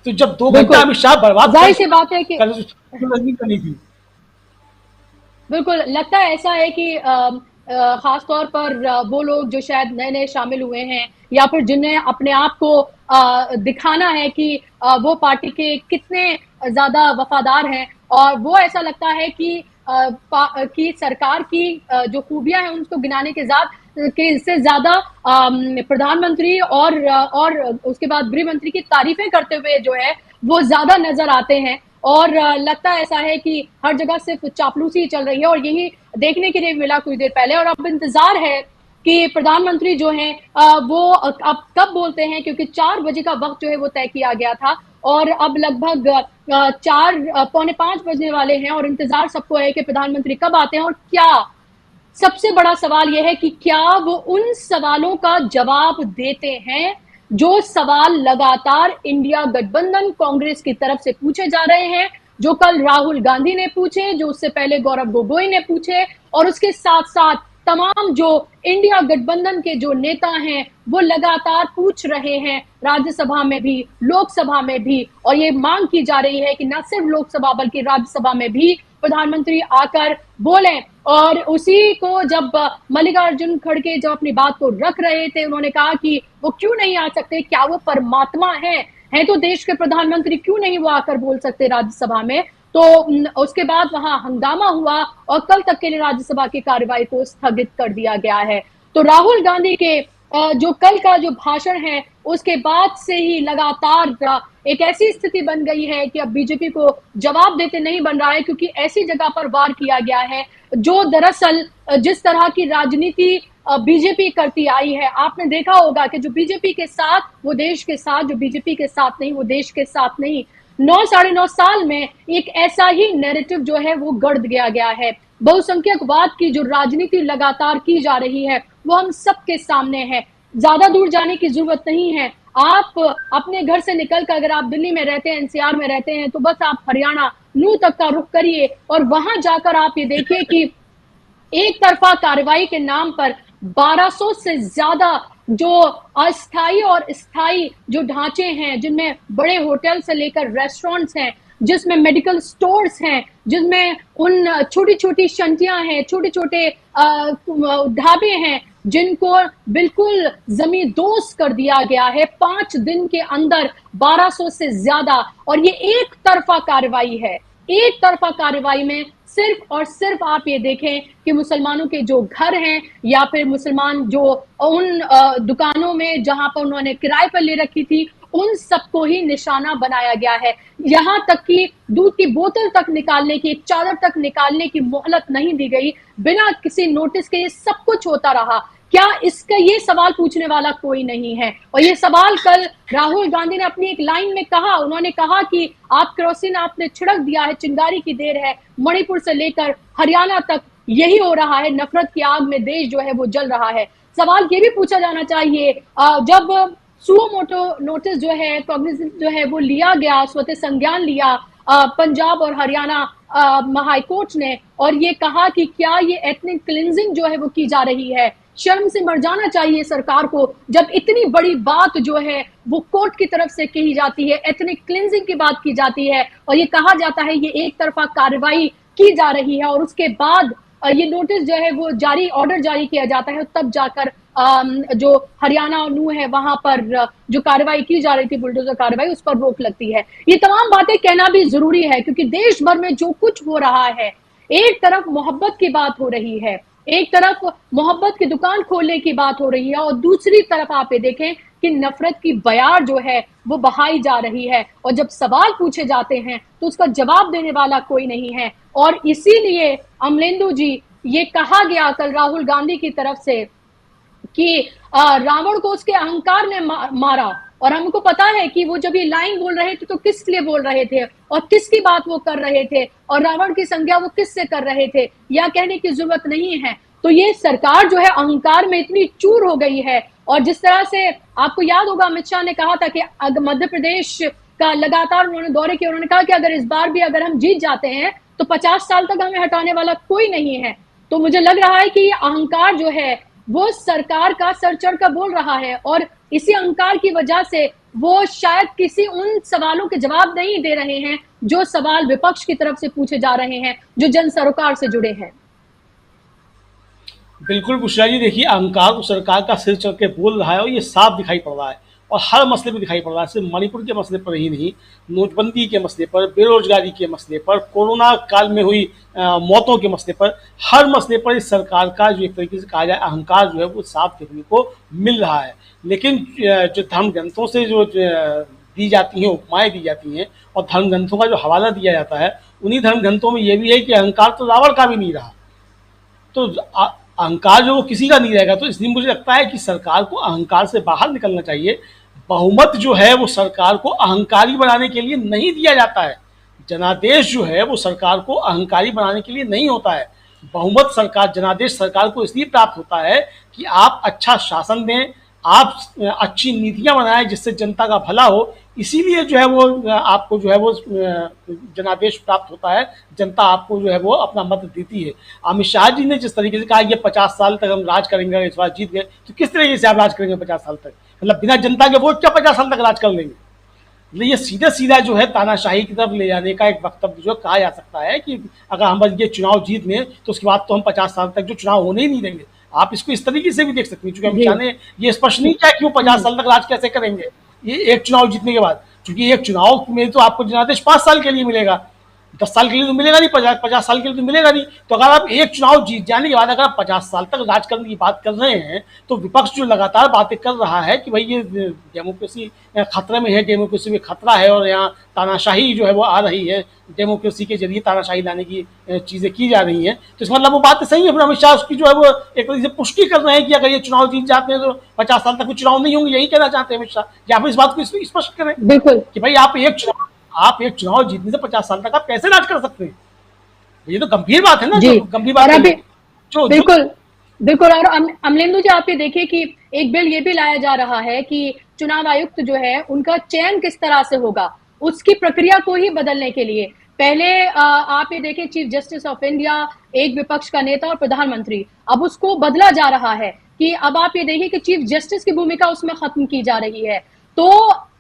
तो जब 2 घंटा अमित शाह बर्बाद, जाहिर सी बात है कि करनी थी। बिल्कुल लगता है ऐसा है कि खास तौर पर वो लोग जो शायद नए नए शामिल हुए हैं, या फिर जिन्हें अपने आप को दिखाना है कि वो पार्टी के कितने ज्यादा वफादार हैं, और वो ऐसा लगता है कि सरकार की जो खूबियां हैं उनको गिनाने के इससे ज्यादा प्रधानमंत्री और उसके बाद गृह मंत्री की तारीफें करते हुए जो है वो ज्यादा नजर आते हैं। और लगता ऐसा है कि हर जगह सिर्फ चापलूसी चल रही है, और यही देखने के लिए मिला कुछ देर पहले। और अब इंतजार है कि प्रधानमंत्री जो हैं वो अब कब बोलते हैं, क्योंकि 4 बजे का वक्त जो है वो तय किया गया था, और अब लगभग 4 पौने 5 बजने वाले हैं और इंतजार सबको है कि प्रधानमंत्री कब आते हैं और क्या। सबसे बड़ा सवाल यह है कि क्या वो उन सवालों का जवाब देते हैं जो सवाल लगातार इंडिया गठबंधन कांग्रेस की तरफ से पूछे जा रहे हैं, जो कल राहुल गांधी ने पूछे, जो उससे पहले गौरव गोगोई ने पूछे, और उसके साथ साथ तमाम जो इंडिया गठबंधन के जो नेता हैं वो लगातार पूछ रहे हैं, राज्यसभा में भी लोकसभा में भी। और ये मांग की जा रही है कि न सिर्फ लोकसभा बल्कि राज्यसभा में भी प्रधानमंत्री आकर बोलें। और उसी को जब मल्लिकार्जुन खड़गे जब अपनी बात को रख रहे थे, उन्होंने कहा कि वो क्यों नहीं आ सकते, क्या वो परमात्मा हैं तो देश के प्रधानमंत्री क्यों नहीं वो आकर बोल सकते राज्यसभा में। तो उसके बाद वहां हंगामा हुआ और कल तक के लिए राज्यसभा की कार्यवाही को स्थगित कर दिया गया है। तो राहुल गांधी के जो कल का जो भाषण है उसके बाद से ही लगातार एक ऐसी स्थिति बन गई है कि अब बीजेपी को जवाब देते नहीं बन रहा है, क्योंकि ऐसी जगह पर वार किया गया है जो दरअसल जिस तरह की राजनीति बीजेपी करती आई है। आपने देखा होगा कि जो बीजेपी के साथ वो देश के साथ, जो बीजेपी के साथ नहीं वो देश के साथ नहीं। 9 साढ़े 9 साल में एक ऐसा ही नैरेटिव जो है वो गढ़ दिया गया है। बहुसंख्यकवाद की जो राजनीति लगातार की जा रही है वो हम सबके सामने है। ज्यादा दूर जाने की जरूरत नहीं है। आप अपने घर से निकलकर अगर आप दिल्ली में रहते हैं, एनसीआर में रहते हैं, तो बस आप हरियाणा नूंह तक का रुख करिए और वहां जाकर आप ये देखिए कि एक तरफा कार्रवाई के नाम पर 1200 से ज्यादा जो अस्थाई और स्थाई जो ढांचे हैं, जिनमें बड़े होटल से लेकर रेस्टोरेंट्स हैं, जिसमें मेडिकल स्टोर्स हैं, जिसमें उन छोटी छोटी शंटियां हैं, छोटे छोटे ढाबे हैं, जिनको बिल्कुल जमींदोज कर दिया गया है 5 दिन के अंदर 1200 से ज्यादा। और ये एक तरफा कार्रवाई है। एक तरफा कार्रवाई में सिर्फ और सिर्फ आप ये देखें कि मुसलमानों के जो घर हैं या फिर मुसलमान जो उन दुकानों में जहां पर उन्होंने किराए पर ले रखी थी, उन सबको ही निशाना बनाया गया है। यहां तक कि दूध की बोतल तक निकालने की, एक चादर तक निकालने की मोहलत नहीं दी गई। बिना किसी नोटिस के ये सब कुछ होता रहा। क्या इसका ये सवाल पूछने वाला कोई नहीं है? और ये सवाल कल राहुल गांधी ने अपनी एक लाइन में कहा। उन्होंने कहा कि आप केरोसिन आपने छिड़क दिया है, चिंगारी की देर है। मणिपुर से लेकर हरियाणा तक यही हो रहा है। नफरत की आग में देश जो है वो जल रहा है। सवाल ये भी पूछा जाना चाहिए, जब सुओ मोटो नोटिस जो है, कॉग्निजेंट जो है वो लिया गया, स्वतः संज्ञान लिया पंजाब और हरियाणा हाईकोर्ट ने, और ये कहा कि क्या ये एथनिक क्लिंजिंग जो है वो की जा रही है। शर्म से मर जाना चाहिए सरकार को, जब इतनी बड़ी बात जो है वो कोर्ट की तरफ से कही जाती है, एथनिक क्लिंजिंग की बात की जाती है और ये कहा जाता है ये एक तरफा कार्रवाई की जा रही है, और उसके बाद ये नोटिस जो है वो जारी, ऑर्डर जारी किया जाता है, तब जाकर जो हरियाणा और नूंह है वहां पर जो कार्रवाई की जा रही थी, बुलडोजर कार्रवाई, उस पर रोक लगती है। ये तमाम बातें कहना भी जरूरी है, क्योंकि देश भर में जो कुछ हो रहा है, एक तरफ मोहब्बत की बात हो रही है, एक तरफ मोहब्बत की दुकान खोलने की बात हो रही है, और दूसरी तरफ आप ये देखें कि नफरत की बयार जो है वो बहाई जा रही है। और जब सवाल पूछे जाते हैं तो उसका जवाब देने वाला कोई नहीं है। और इसीलिए अमलेंदु जी, ये कहा गया कल राहुल गांधी की तरफ से कि रावण को उसके अहंकार ने मारा, और हमको पता है कि वो जब ये लाइन बोल रहे थे तो किस लिए बोल रहे थे और किसकी बात वो कर रहे थे, और रावण की संज्ञा वो किससे कर रहे थे, या कहने की जरूरत नहीं है। तो ये सरकार जो है अहंकार में इतनी चूर हो गई है। और जिस तरह से आपको याद होगा, अमित शाह ने कहा था कि मध्य प्रदेश का लगातार उन्होंने दौरे किए, उन्होंने कहा कि अगर इस बार भी अगर हम जीत जाते हैं तो 50 साल तक हमें हटाने वाला कोई नहीं है। तो मुझे लग रहा है कि ये अहंकार जो है वो सरकार का सर चढ़ कर बोल रहा है, और इसी अहंकार की वजह से वो शायद किसी उन सवालों के जवाब नहीं दे रहे हैं जो सवाल विपक्ष की तरफ से पूछे जा रहे हैं, जो जन सरोकार से जुड़े हैं। बिल्कुल बुशरा जी, देखिए अहंकार को सरकार का सिर चढ़ के बोल रहा है और ये साफ दिखाई पड़ रहा है, और हर मसले में दिखाई पड़ रहा है। सिर्फ मणिपुर के मसले पर ही नहीं, नोटबंदी के मसले पर, बेरोजगारी के मसले पर, कोरोना काल में हुई मौतों के मसले पर, हर मसले पर इस सरकार का जो एक तरीके से कहा जाए अहंकार जो है वो साफ देखने को मिल रहा है। लेकिन जो धर्म ग्रंथों से जो दी जाती हैं, उपमाएं दी जाती हैं और धर्म ग्रंथों का जो हवाला दिया जाता है, उन्हीं धर्म ग्रंथों में ये भी है कि अहंकार तो रावण का भी नहीं रहा, तो अहंकार जो वो किसी का नहीं रहेगा। तो इसलिए मुझे लगता है कि सरकार को अहंकार से बाहर निकलना चाहिए। बहुमत जो है वो सरकार को अहंकारी बनाने के लिए नहीं दिया जाता है। जनादेश जो है वो सरकार को अहंकारी बनाने के लिए नहीं होता है। बहुमत सरकार, जनादेश सरकार को इसलिए प्राप्त होता है कि आप अच्छा शासन दें, आप अच्छी नीतियां बनाएं जिससे जनता का भला हो। इसीलिए जो है वो आपको जो है वो जनादेश प्राप्त होता है, जनता आपको जो है वो अपना मत देती है। अमित शाह जी ने जिस तरीके से कहा ये 50 साल तक हम राज करेंगे, इस बार जीत गए, तो किस तरीके से आप राज करेंगे 50 साल तक? मतलब बिना जनता के वोट क्या 50 साल तक राज कर लेंगे? मतलब ये सीधा सीधा जो है तानाशाही की तरफ ले जाने का एक वक्तव्य जो कहा जा सकता है कि अगर हम ये चुनाव जीत लें तो उसके बाद तो हम 50 साल तक जो चुनाव होने ही नहीं देंगे। आप इसको इस तरीके से भी देख सकते हैं, क्योंकि अमित शाह ने ये स्पष्ट नहीं किया कि वो 50 साल तक राज कैसे करेंगे ये एक चुनाव जीतने के बाद, क्योंकि एक चुनाव में तो आपको जनादेश 5 साल के लिए मिलेगा, 10 साल के लिए तो मिलेगा नहीं, 50 साल के लिए तो मिलेगा नहीं। तो अगर आप एक चुनाव जीत जाने के बाद अगर आप 50 साल तक राज करने की बात कर रहे हैं, तो विपक्ष जो लगातार बातें कर रहा है कि भाई ये डेमोक्रेसी खतरे में है, डेमोक्रेसी में खतरा है और यहाँ तानाशाही जो है वो आ रही है, डेमोक्रेसी के जरिए तानाशाही लाने की चीजें की जा रही हैं, तो इसका मतलब वो बात सही है। फिर अमित शाह उसकी जो है वो एक तरीके से पुष्टि कर रहे हैं कि अगर ये चुनाव जीत जाते हैं तो 50 साल तक चुनाव नहीं होंगे, यही कहना चाहते हैं अमित शाह। या फिर इस बात को स्पष्ट करें बिल्कुल कि भाई आप एक चुनाव जीतने से 50 साल तक आप कैसे राज कर सकते हैं? ये तो गंभीर बात है ना, जी। जो गंभीर बात और है अभी जो बिल्कुल बिल्कुल। और अमलेंदु जी, आप ये देखिए कि एक बिल ये भी लाया जा रहा है कि चुनाव आयुक्त जो है उनका चयन किस तरह से होगा, उसकी प्रक्रिया को ही बदलने के लिए पहले आप ये देखिए चीफ जस्टिस ऑफ इंडिया, एक विपक्ष का नेता और प्रधानमंत्री, अब उसको बदला जा रहा है कि अब आप ये देखिए कि चीफ जस्टिस की भूमिका उसमें खत्म की जा रही है। तो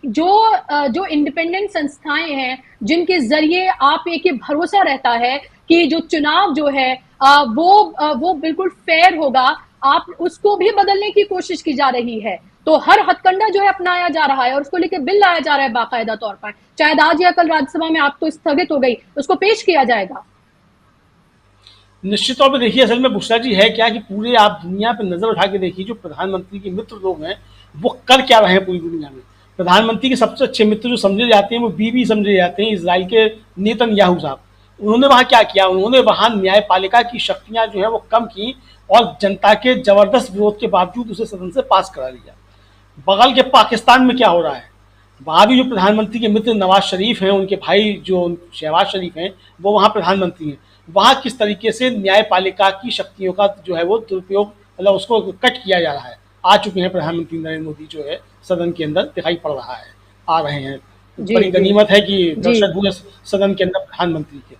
जो इंडिपेंडेंट संस्थाएं हैं जिनके जरिए आप एक ही भरोसा रहता है कि जो चुनाव जो है वो बिल्कुल फेयर होगा, आप उसको भी बदलने की कोशिश की जा रही है। तो हर हथकंडा जो है अपनाया जा रहा है और उसको लेकर बिल लाया जा रहा है बाकायदा तौर पर, शायद आज या कल राज्यसभा में आप तो स्थगित हो गई, उसको पेश किया जाएगा। निश्चित तौर पर देखिए, असल में बुशरा जी है क्या कि पूरे आप दुनिया पे नजर उठा के देखिए, जो प्रधानमंत्री के मित्र लोग हैं वो कर क्या रहे हैं पूरी दुनिया में। प्रधानमंत्री के सबसे अच्छे मित्र जो समझे जाते हैं वो बीबी समझे जाते हैं, इजराइल के नेतन्याहू साहब। उन्होंने वहां क्या किया, उन्होंने वहां न्यायपालिका की शक्तियां जो है वो कम की और जनता के जबरदस्त विरोध के बावजूद उसे सदन से पास करा लिया। बगल के पाकिस्तान में क्या हो रहा है, वहां भी जो प्रधानमंत्री के मित्र नवाज शरीफ हैं, उनके भाई जो शहबाज शरीफ हैं वो वहां प्रधानमंत्री हैं, वहां किस तरीके से न्यायपालिका की शक्तियों का जो है वो दुरुपयोग, मतलब उसको कट किया जा रहा है। आ चुके हैं प्रधानमंत्री नरेंद्र मोदी जो है सदन के अंदर, दिखाई पड़ रहा है, आ रहे हैं। जी बड़ी जी गनीमत है कि जी दर्शक हुए सदन के अंदर प्रधानमंत्री के।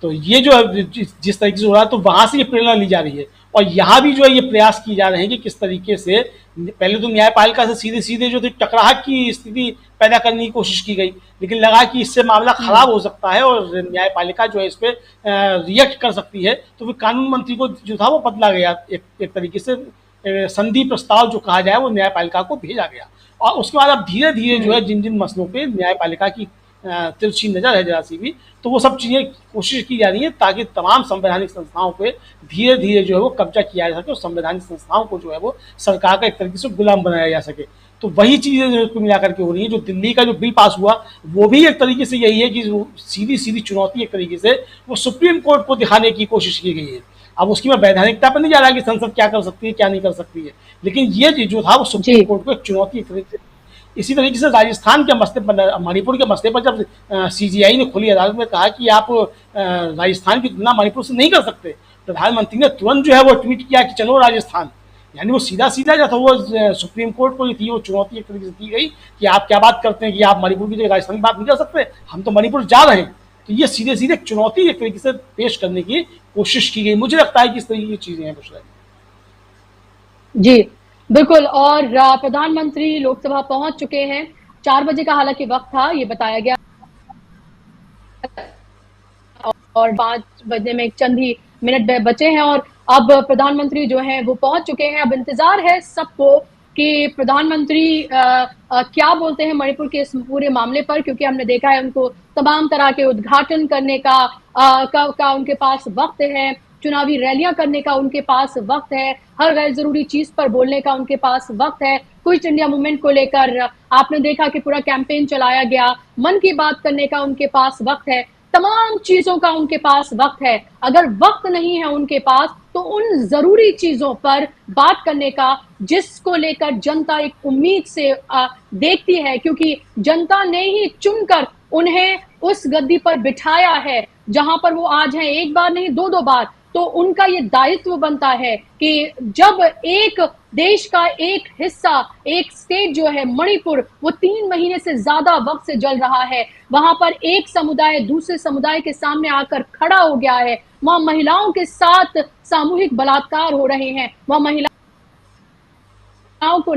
तो ये जो जिस तरीके से हो रहा है, तो वहां से ये प्रेरणा ली जा रही है। और यहाँ भी जो है ये प्रयास किए जा रहे हैं कि किस तरीके से पहले तो न्यायपालिका से सीधे सीधे जो थी टकराहट की स्थिति पैदा करने की कोशिश की गई, लेकिन लगा कि इससे मामला खराब हो सकता है और न्यायपालिका जो है इस पर रिएक्ट कर सकती है, तो फिर कानून मंत्री को जो था वो बदला गया, एक तरीके से संधि प्रस्ताव जो कहा जाए वो न्यायपालिका को भेजा गया। और उसके बाद अब धीरे धीरे जो है जिन जिन मसलों पे न्यायपालिका की तिरछी नजर है जरा सी भी, तो वो सब चीजें कोशिश की जा रही है ताकि तमाम संवैधानिक संस्थाओं पे धीरे धीरे जो है वो कब्जा किया जा सके और संवैधानिक संस्थाओं को जो है वो सरकार का एक तरीके से गुलाम बनाया जा सके। तो वही चीजें जो मिलाकर के हो रही है। जो दिल्ली का जो बिल पास हुआ वो भी एक तरीके से यही है कि सीधी सीधी चुनौती एक तरीके से वो सुप्रीम कोर्ट को दिखाने की कोशिश की गई है। अब उसकी मैं वैधानिकता पर नहीं जा रहा कि संसद क्या कर सकती है क्या नहीं कर सकती है, लेकिन ये जो था वो सुप्रीम कोर्ट को एक चुनौती एक तरीके से। इसी तरीके से राजस्थान के मसले पर, मणिपुर के मसले पर जब सीजीआई ने खुली अदालत में कहा कि आप राजस्थान की तुलना मणिपुर से नहीं कर सकते, प्रधानमंत्री ने तुरंत जो है वो ट्वीट किया कि चलो राजस्थान। यानी वो सीधा सीधा जो था वो सुप्रीम कोर्ट को थी वो चुनौती एक तरीके से दी गई कि आप क्या बात करते हैं कि आप मणिपुर की जगह राजस्थान की बात नहीं कर सकते, हम तो मणिपुर जा रहे हैं। तो ये सीधे सीधे चुनौती एक तरीके से पेश करने की कोशिश की गई। मुझे लगता है कि इस तरीके की चीजें हैं बुशरा जी। बिल्कुल। और प्रधानमंत्री लोकसभा पहुंच चुके हैं। 4 बजे का हालांकि वक्त था, ये बताया गया, और 5 बजने में चंद ही मिनट बचे हैं और अब प्रधानमंत्री जो हैं वो पहुंच चुके हैं। अब इंतजार है सबको कि प्रधानमंत्री क्या बोलते हैं मणिपुर के इस पूरे मामले पर, क्योंकि हमने देखा है उनको तमाम तरह के उद्घाटन करने का उनके पास वक्त है, चुनावी रैलियां करने का उनके पास वक्त है, हर गैर जरूरी चीज पर बोलने का उनके पास वक्त है। क्विट इंडिया मूवमेंट को लेकर आपने देखा कि पूरा कैंपेन चलाया गया, मन की बात करने का उनके पास वक्त है, तमाम चीजों का उनके पास वक्त है। अगर वक्त नहीं है उनके पास तो तो उन जरूरी चीजों पर बात करने का जिसको लेकर जनता एक उम्मीद से देखती है, क्योंकि जनता ने ही चुनकर उन्हें उस गद्दी पर बिठाया है जहां पर वो आज हैं, एक बार नहीं दो दो बार। तो उनका ये दायित्व बनता है कि जब एक देश का एक हिस्सा, एक स्टेट जो है मणिपुर, वो 3 महीने से ज्यादा वक्त से जल रहा है, वहां पर एक समुदाय दूसरे समुदाय के सामने आकर खड़ा हो गया है, वहां महिलाओं के साथ सामूहिक बलात्कार हो रहे हैं, वहां महिलाओं को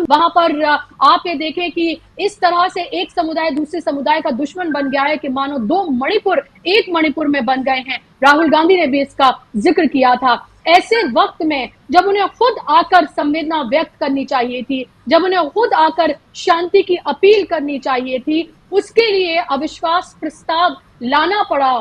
वहां पर आप ये देखें कि इस तरह से एक समुदाय दूसरे समुदाय का दुश्मन बन गया है कि मानो 2 मणिपुर एक मणिपुर में बन गए हैं। राहुल गांधी ने भी इसका जिक्र किया था। ऐसे वक्त में जब उन्हें खुद आकर संवेदना व्यक्त करनी चाहिए थी, जब उन्हें खुद आकर शांति की अपील करनी चाहिए थी, उसके लिए अविश्वास प्रस्ताव लाना पड़ा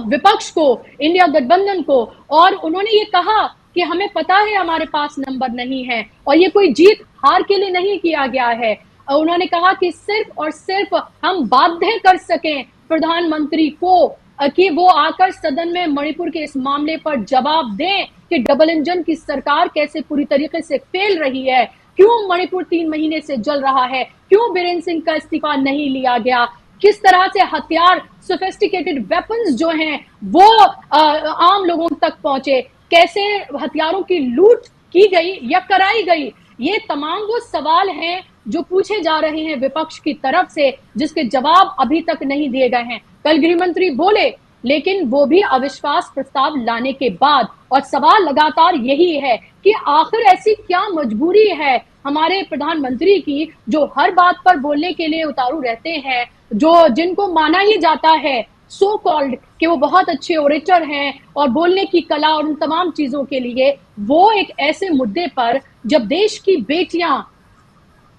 विपक्ष को, इंडिया गठबंधन को। और उन्होंने ये कहा कि हमें पता है हमारे पास नंबर नहीं है, और ये कोई जीत हार के लिए नहीं किया गया है। उन्होंने कहा कि सिर्फ और सिर्फ हम बाध्य कर सकें प्रधानमंत्री को कि वो आकर सदन में मणिपुर के इस मामले पर जवाब दें कि डबल इंजन की सरकार कैसे पूरी तरीके से फेल रही है, क्यों मणिपुर 3 महीने से जल रहा है, क्यों बीरेंद्र सिंह का इस्तीफा नहीं लिया गया, किस तरह से हथियार, सोफिस्टिकेटेड वेपन्स जो हैं वो आम लोगों तक पहुंचे, कैसे हथियारों की लूट की गई या कराई गई। ये तमाम वो सवाल हैं जो पूछे जा रहे हैं विपक्ष की तरफ से, जिसके जवाब अभी तक नहीं दिए गए हैं। कल गृह मंत्री बोले, लेकिन वो भी अविश्वास प्रस्ताव लाने के बाद, और सवाल लगातार यही है कि आखिर ऐसी क्या मजबूरी है हमारे प्रधानमंत्री की, जो हर बात पर बोलने के लिए उतारू रहते हैं, जो जिनको माना ही जाता है सो कॉल्ड कि वो बहुत अच्छे ओरेटर हैं और बोलने की कला और उन तमाम चीजों के लिए, वो एक ऐसे मुद्दे पर जब देश की बेटियां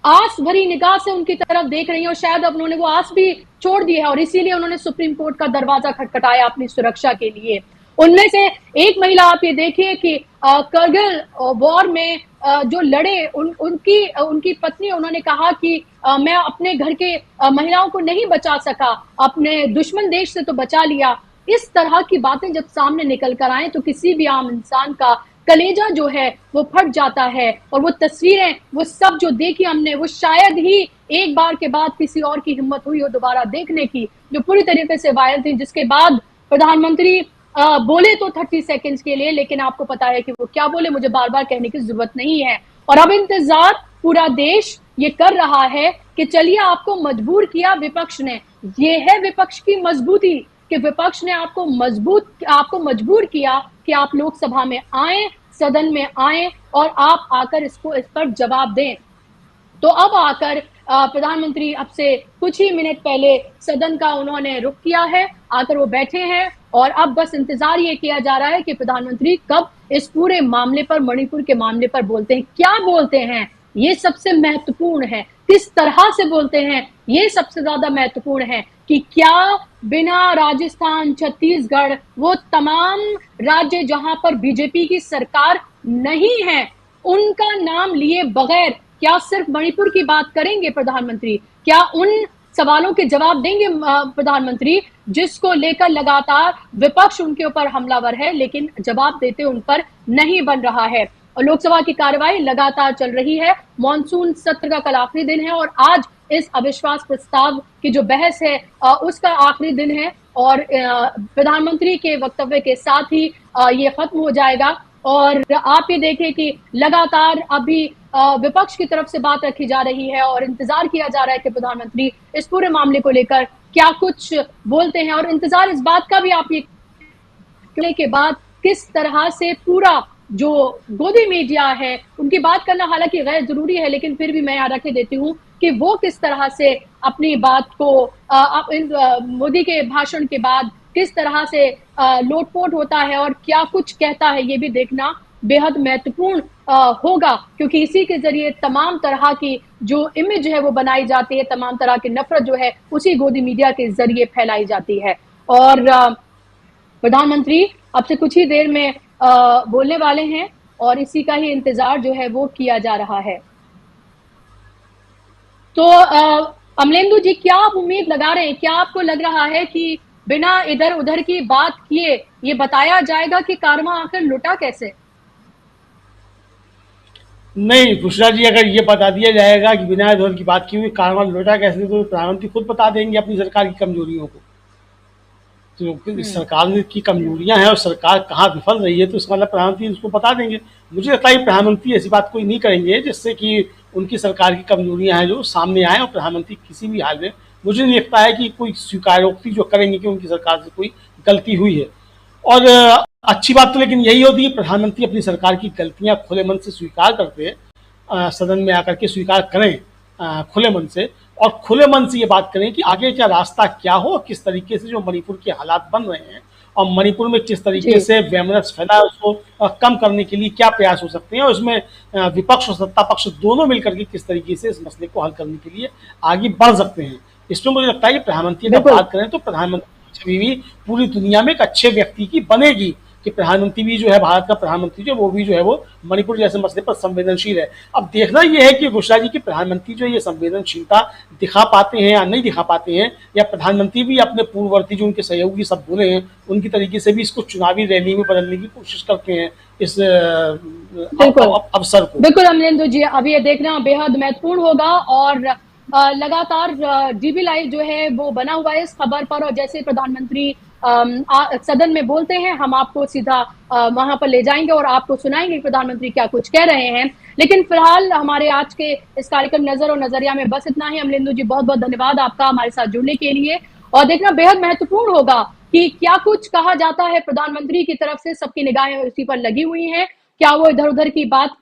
आस भरी निगाह से उनकी तरफ देख रही हैं, और शायद अब उन्होंने वो आस भी छोड़ दी है और इसीलिए उन्होंने सुप्रीम कोर्ट का दरवाजा खटखटाया अपनी सुरक्षा के लिए। उनमें से एक महिला आप ये देखिए कि करगिल वॉर में जो लड़े उनकी पत्नी, उन्होंने कहा कि मैं अपने घर के महिलाओं को नहीं बचा सका, अपने दुश्मन देश से तो बचा लिया। इस तरह की बातें जब सामने निकल कर आए तो किसी भी आम इंसान का कलेजा जो है वो फट जाता है, और वो तस्वीरें, वो सब जो देखी हमने, वो शायद ही एक बार के बाद किसी और की हिम्मत हुई हो दोबारा देखने की, जो पूरी तरीके से वायरल थी। जिसके बाद प्रधानमंत्री बोले तो 30 सेकंड्स के लिए, लेकिन आपको पता है कि वो क्या बोले, मुझे बार बार कहने की जरूरत नहीं है। और अब इंतजार पूरा देश ये कर रहा है कि चलिए, आपको मजबूर किया विपक्ष ने, ये है विपक्ष की मजबूती कि विपक्ष ने आपको मजबूर किया कि आप लोकसभा में आए, सदन में आए, और आप आकर इस पर जवाब दें। तो अब आकर प्रधानमंत्री अब से कुछ ही मिनट पहले सदन का उन्होंने रुख किया है, आकर वो बैठे हैं, और अब बस इंतजार ये किया जा रहा है कि प्रधानमंत्री कब इस पूरे मामले पर, मणिपुर के मामले पर बोलते हैं। क्या बोलते हैं ये सबसे महत्वपूर्ण है, किस तरह से बोलते हैं ये सबसे ज्यादा महत्वपूर्ण है, कि क्या बिना राजस्थान, छत्तीसगढ़, वो तमाम राज्य जहां पर बीजेपी की सरकार नहीं है, उनका नाम लिए बगैर क्या सिर्फ मणिपुर की बात करेंगे प्रधानमंत्री? क्या उन सवालों के जवाब देंगे प्रधानमंत्री जिसको लेकर लगातार विपक्ष उनके ऊपर हमलावर है, लेकिन जवाब देते उन पर नहीं बन रहा है। और लोकसभा की कार्यवाही लगातार चल रही है, मॉनसून सत्र का कल आखिरी दिन है, और आज इस अविश्वास प्रस्ताव की जो बहस है उसका आखिरी दिन है, और प्रधानमंत्री के वक्तव्य के साथ ही ये खत्म हो जाएगा। और आप ये देखें कि लगातार अभी विपक्ष की तरफ से बात रखी जा रही है, और इंतजार किया जा रहा है कि प्रधानमंत्री इस पूरे मामले को लेकर क्या कुछ बोलते हैं। और इंतजार इस बात का भी आप ये के बाद किस तरह से पूरा जो गोदी मीडिया है उनकी बात करना हालांकि गैर जरूरी है, लेकिन फिर भी मैं यहाँ रख देती हूँ कि वो किस तरह से अपनी बात को मोदी के भाषण के बाद किस तरह से लोटपोट होता है और क्या कुछ कहता है, ये भी देखना बेहद महत्वपूर्ण होगा, क्योंकि इसी के जरिए तमाम तरह की जो इमेज है वो बनाई जाती है, तमाम तरह की नफरत जो है उसी गोदी मीडिया के जरिए फैलाई जाती है। और प्रधानमंत्री अब से कुछ ही देर में बोलने वाले हैं, और इसी का ही इंतजार जो है वो किया जा रहा है। तो अमलेंदु जी, क्या आप उम्मीद लगा रहे हैं, क्या आपको लग रहा है कि बिना इधर उधर की बात किए ये बताया जाएगा कि कारवां आखिर लुटा कैसे? नहीं बुशरा जी, अगर ये बता दिया जाएगा कि बिना इधर की बात की हुई कारवां लौटा कैसे, तो प्रधानमंत्री खुद बता देंगे अपनी सरकार की कमजोरियों को। तो हम्म। सरकार में की कमजोरियां हैं और सरकार कहाँ विफल रही है, तो इसका मतलब प्रधानमंत्री उसको बता देंगे। मुझे लगता है कि प्रधानमंत्री ऐसी बात कोई नहीं करेंगे जिससे कि उनकी सरकार की कमजोरियां हैं जो सामने आए, और प्रधानमंत्री किसी भी हाल में मुझे नहीं लगता है कि कोई स्वीकारोक्ति जो करेंगे कि उनकी सरकार से कोई गलती हुई है। और अच्छी बात तो लेकिन यही होती है प्रधानमंत्री अपनी सरकार की गलतियां खुले मन से स्वीकार करते हैं, सदन में आकर के स्वीकार करें खुले मन से, और खुले मन से ये बात करें कि आगे का रास्ता क्या हो, किस तरीके से जो मणिपुर के हालात बन रहे हैं और मणिपुर में किस तरीके जी। से वैमनस्य फैला है उसको कम करने के लिए क्या प्रयास हो सकते हैं, और इसमें विपक्ष और सत्ता पक्ष दोनों मिलकर के किस तरीके से इस मसले को हल करने के लिए आगे बढ़ सकते हैं। इसमें मुझे लगता है कि प्रधानमंत्री अगर बिल्कुल। बात करें तो प्रधानमंत्री की छवि भी पूरी दुनिया में एक अच्छे व्यक्ति की बनेगी, कि प्रधानमंत्री भी जो है, भारत का प्रधानमंत्री जो वो भी जो है वो मणिपुर जैसे मसले पर संवेदनशील है। अब देखना ये है कि बुशरा जी की प्रधानमंत्री जो ये संवेदनशीलता दिखा पाते हैं या नहीं दिखा पाते हैं, या प्रधानमंत्री भी अपने पूर्ववर्ती जो उनके सहयोगी सब बोले हैं उनकी तरीके से भी इसको चुनावी रैली में बदलने की कोशिश करते हैं इस बिल्कुल। अवसर को। बिल्कुल अमलेंदु जी, अब ये देखना बेहद महत्वपूर्ण होगा और लगातार डीबी लाइव जो है वो बना हुआ है इस खबर पर, और जैसे प्रधानमंत्री सदन में बोलते हैं हम आपको सीधा वहां पर ले जाएंगे और आपको सुनाएंगे प्रधानमंत्री क्या कुछ कह रहे हैं। लेकिन फिलहाल हमारे आज के इस कार्यक्रम नजर और नजरिया में बस इतना ही। अमलेंदु जी, बहुत बहुत धन्यवाद आपका हमारे साथ जुड़ने के लिए। और देखना बेहद महत्वपूर्ण होगा कि क्या कुछ कहा जाता है प्रधानमंत्री की तरफ से, सबकी निगाहें उसी पर लगी हुई हैं। क्या वो इधर उधर की बात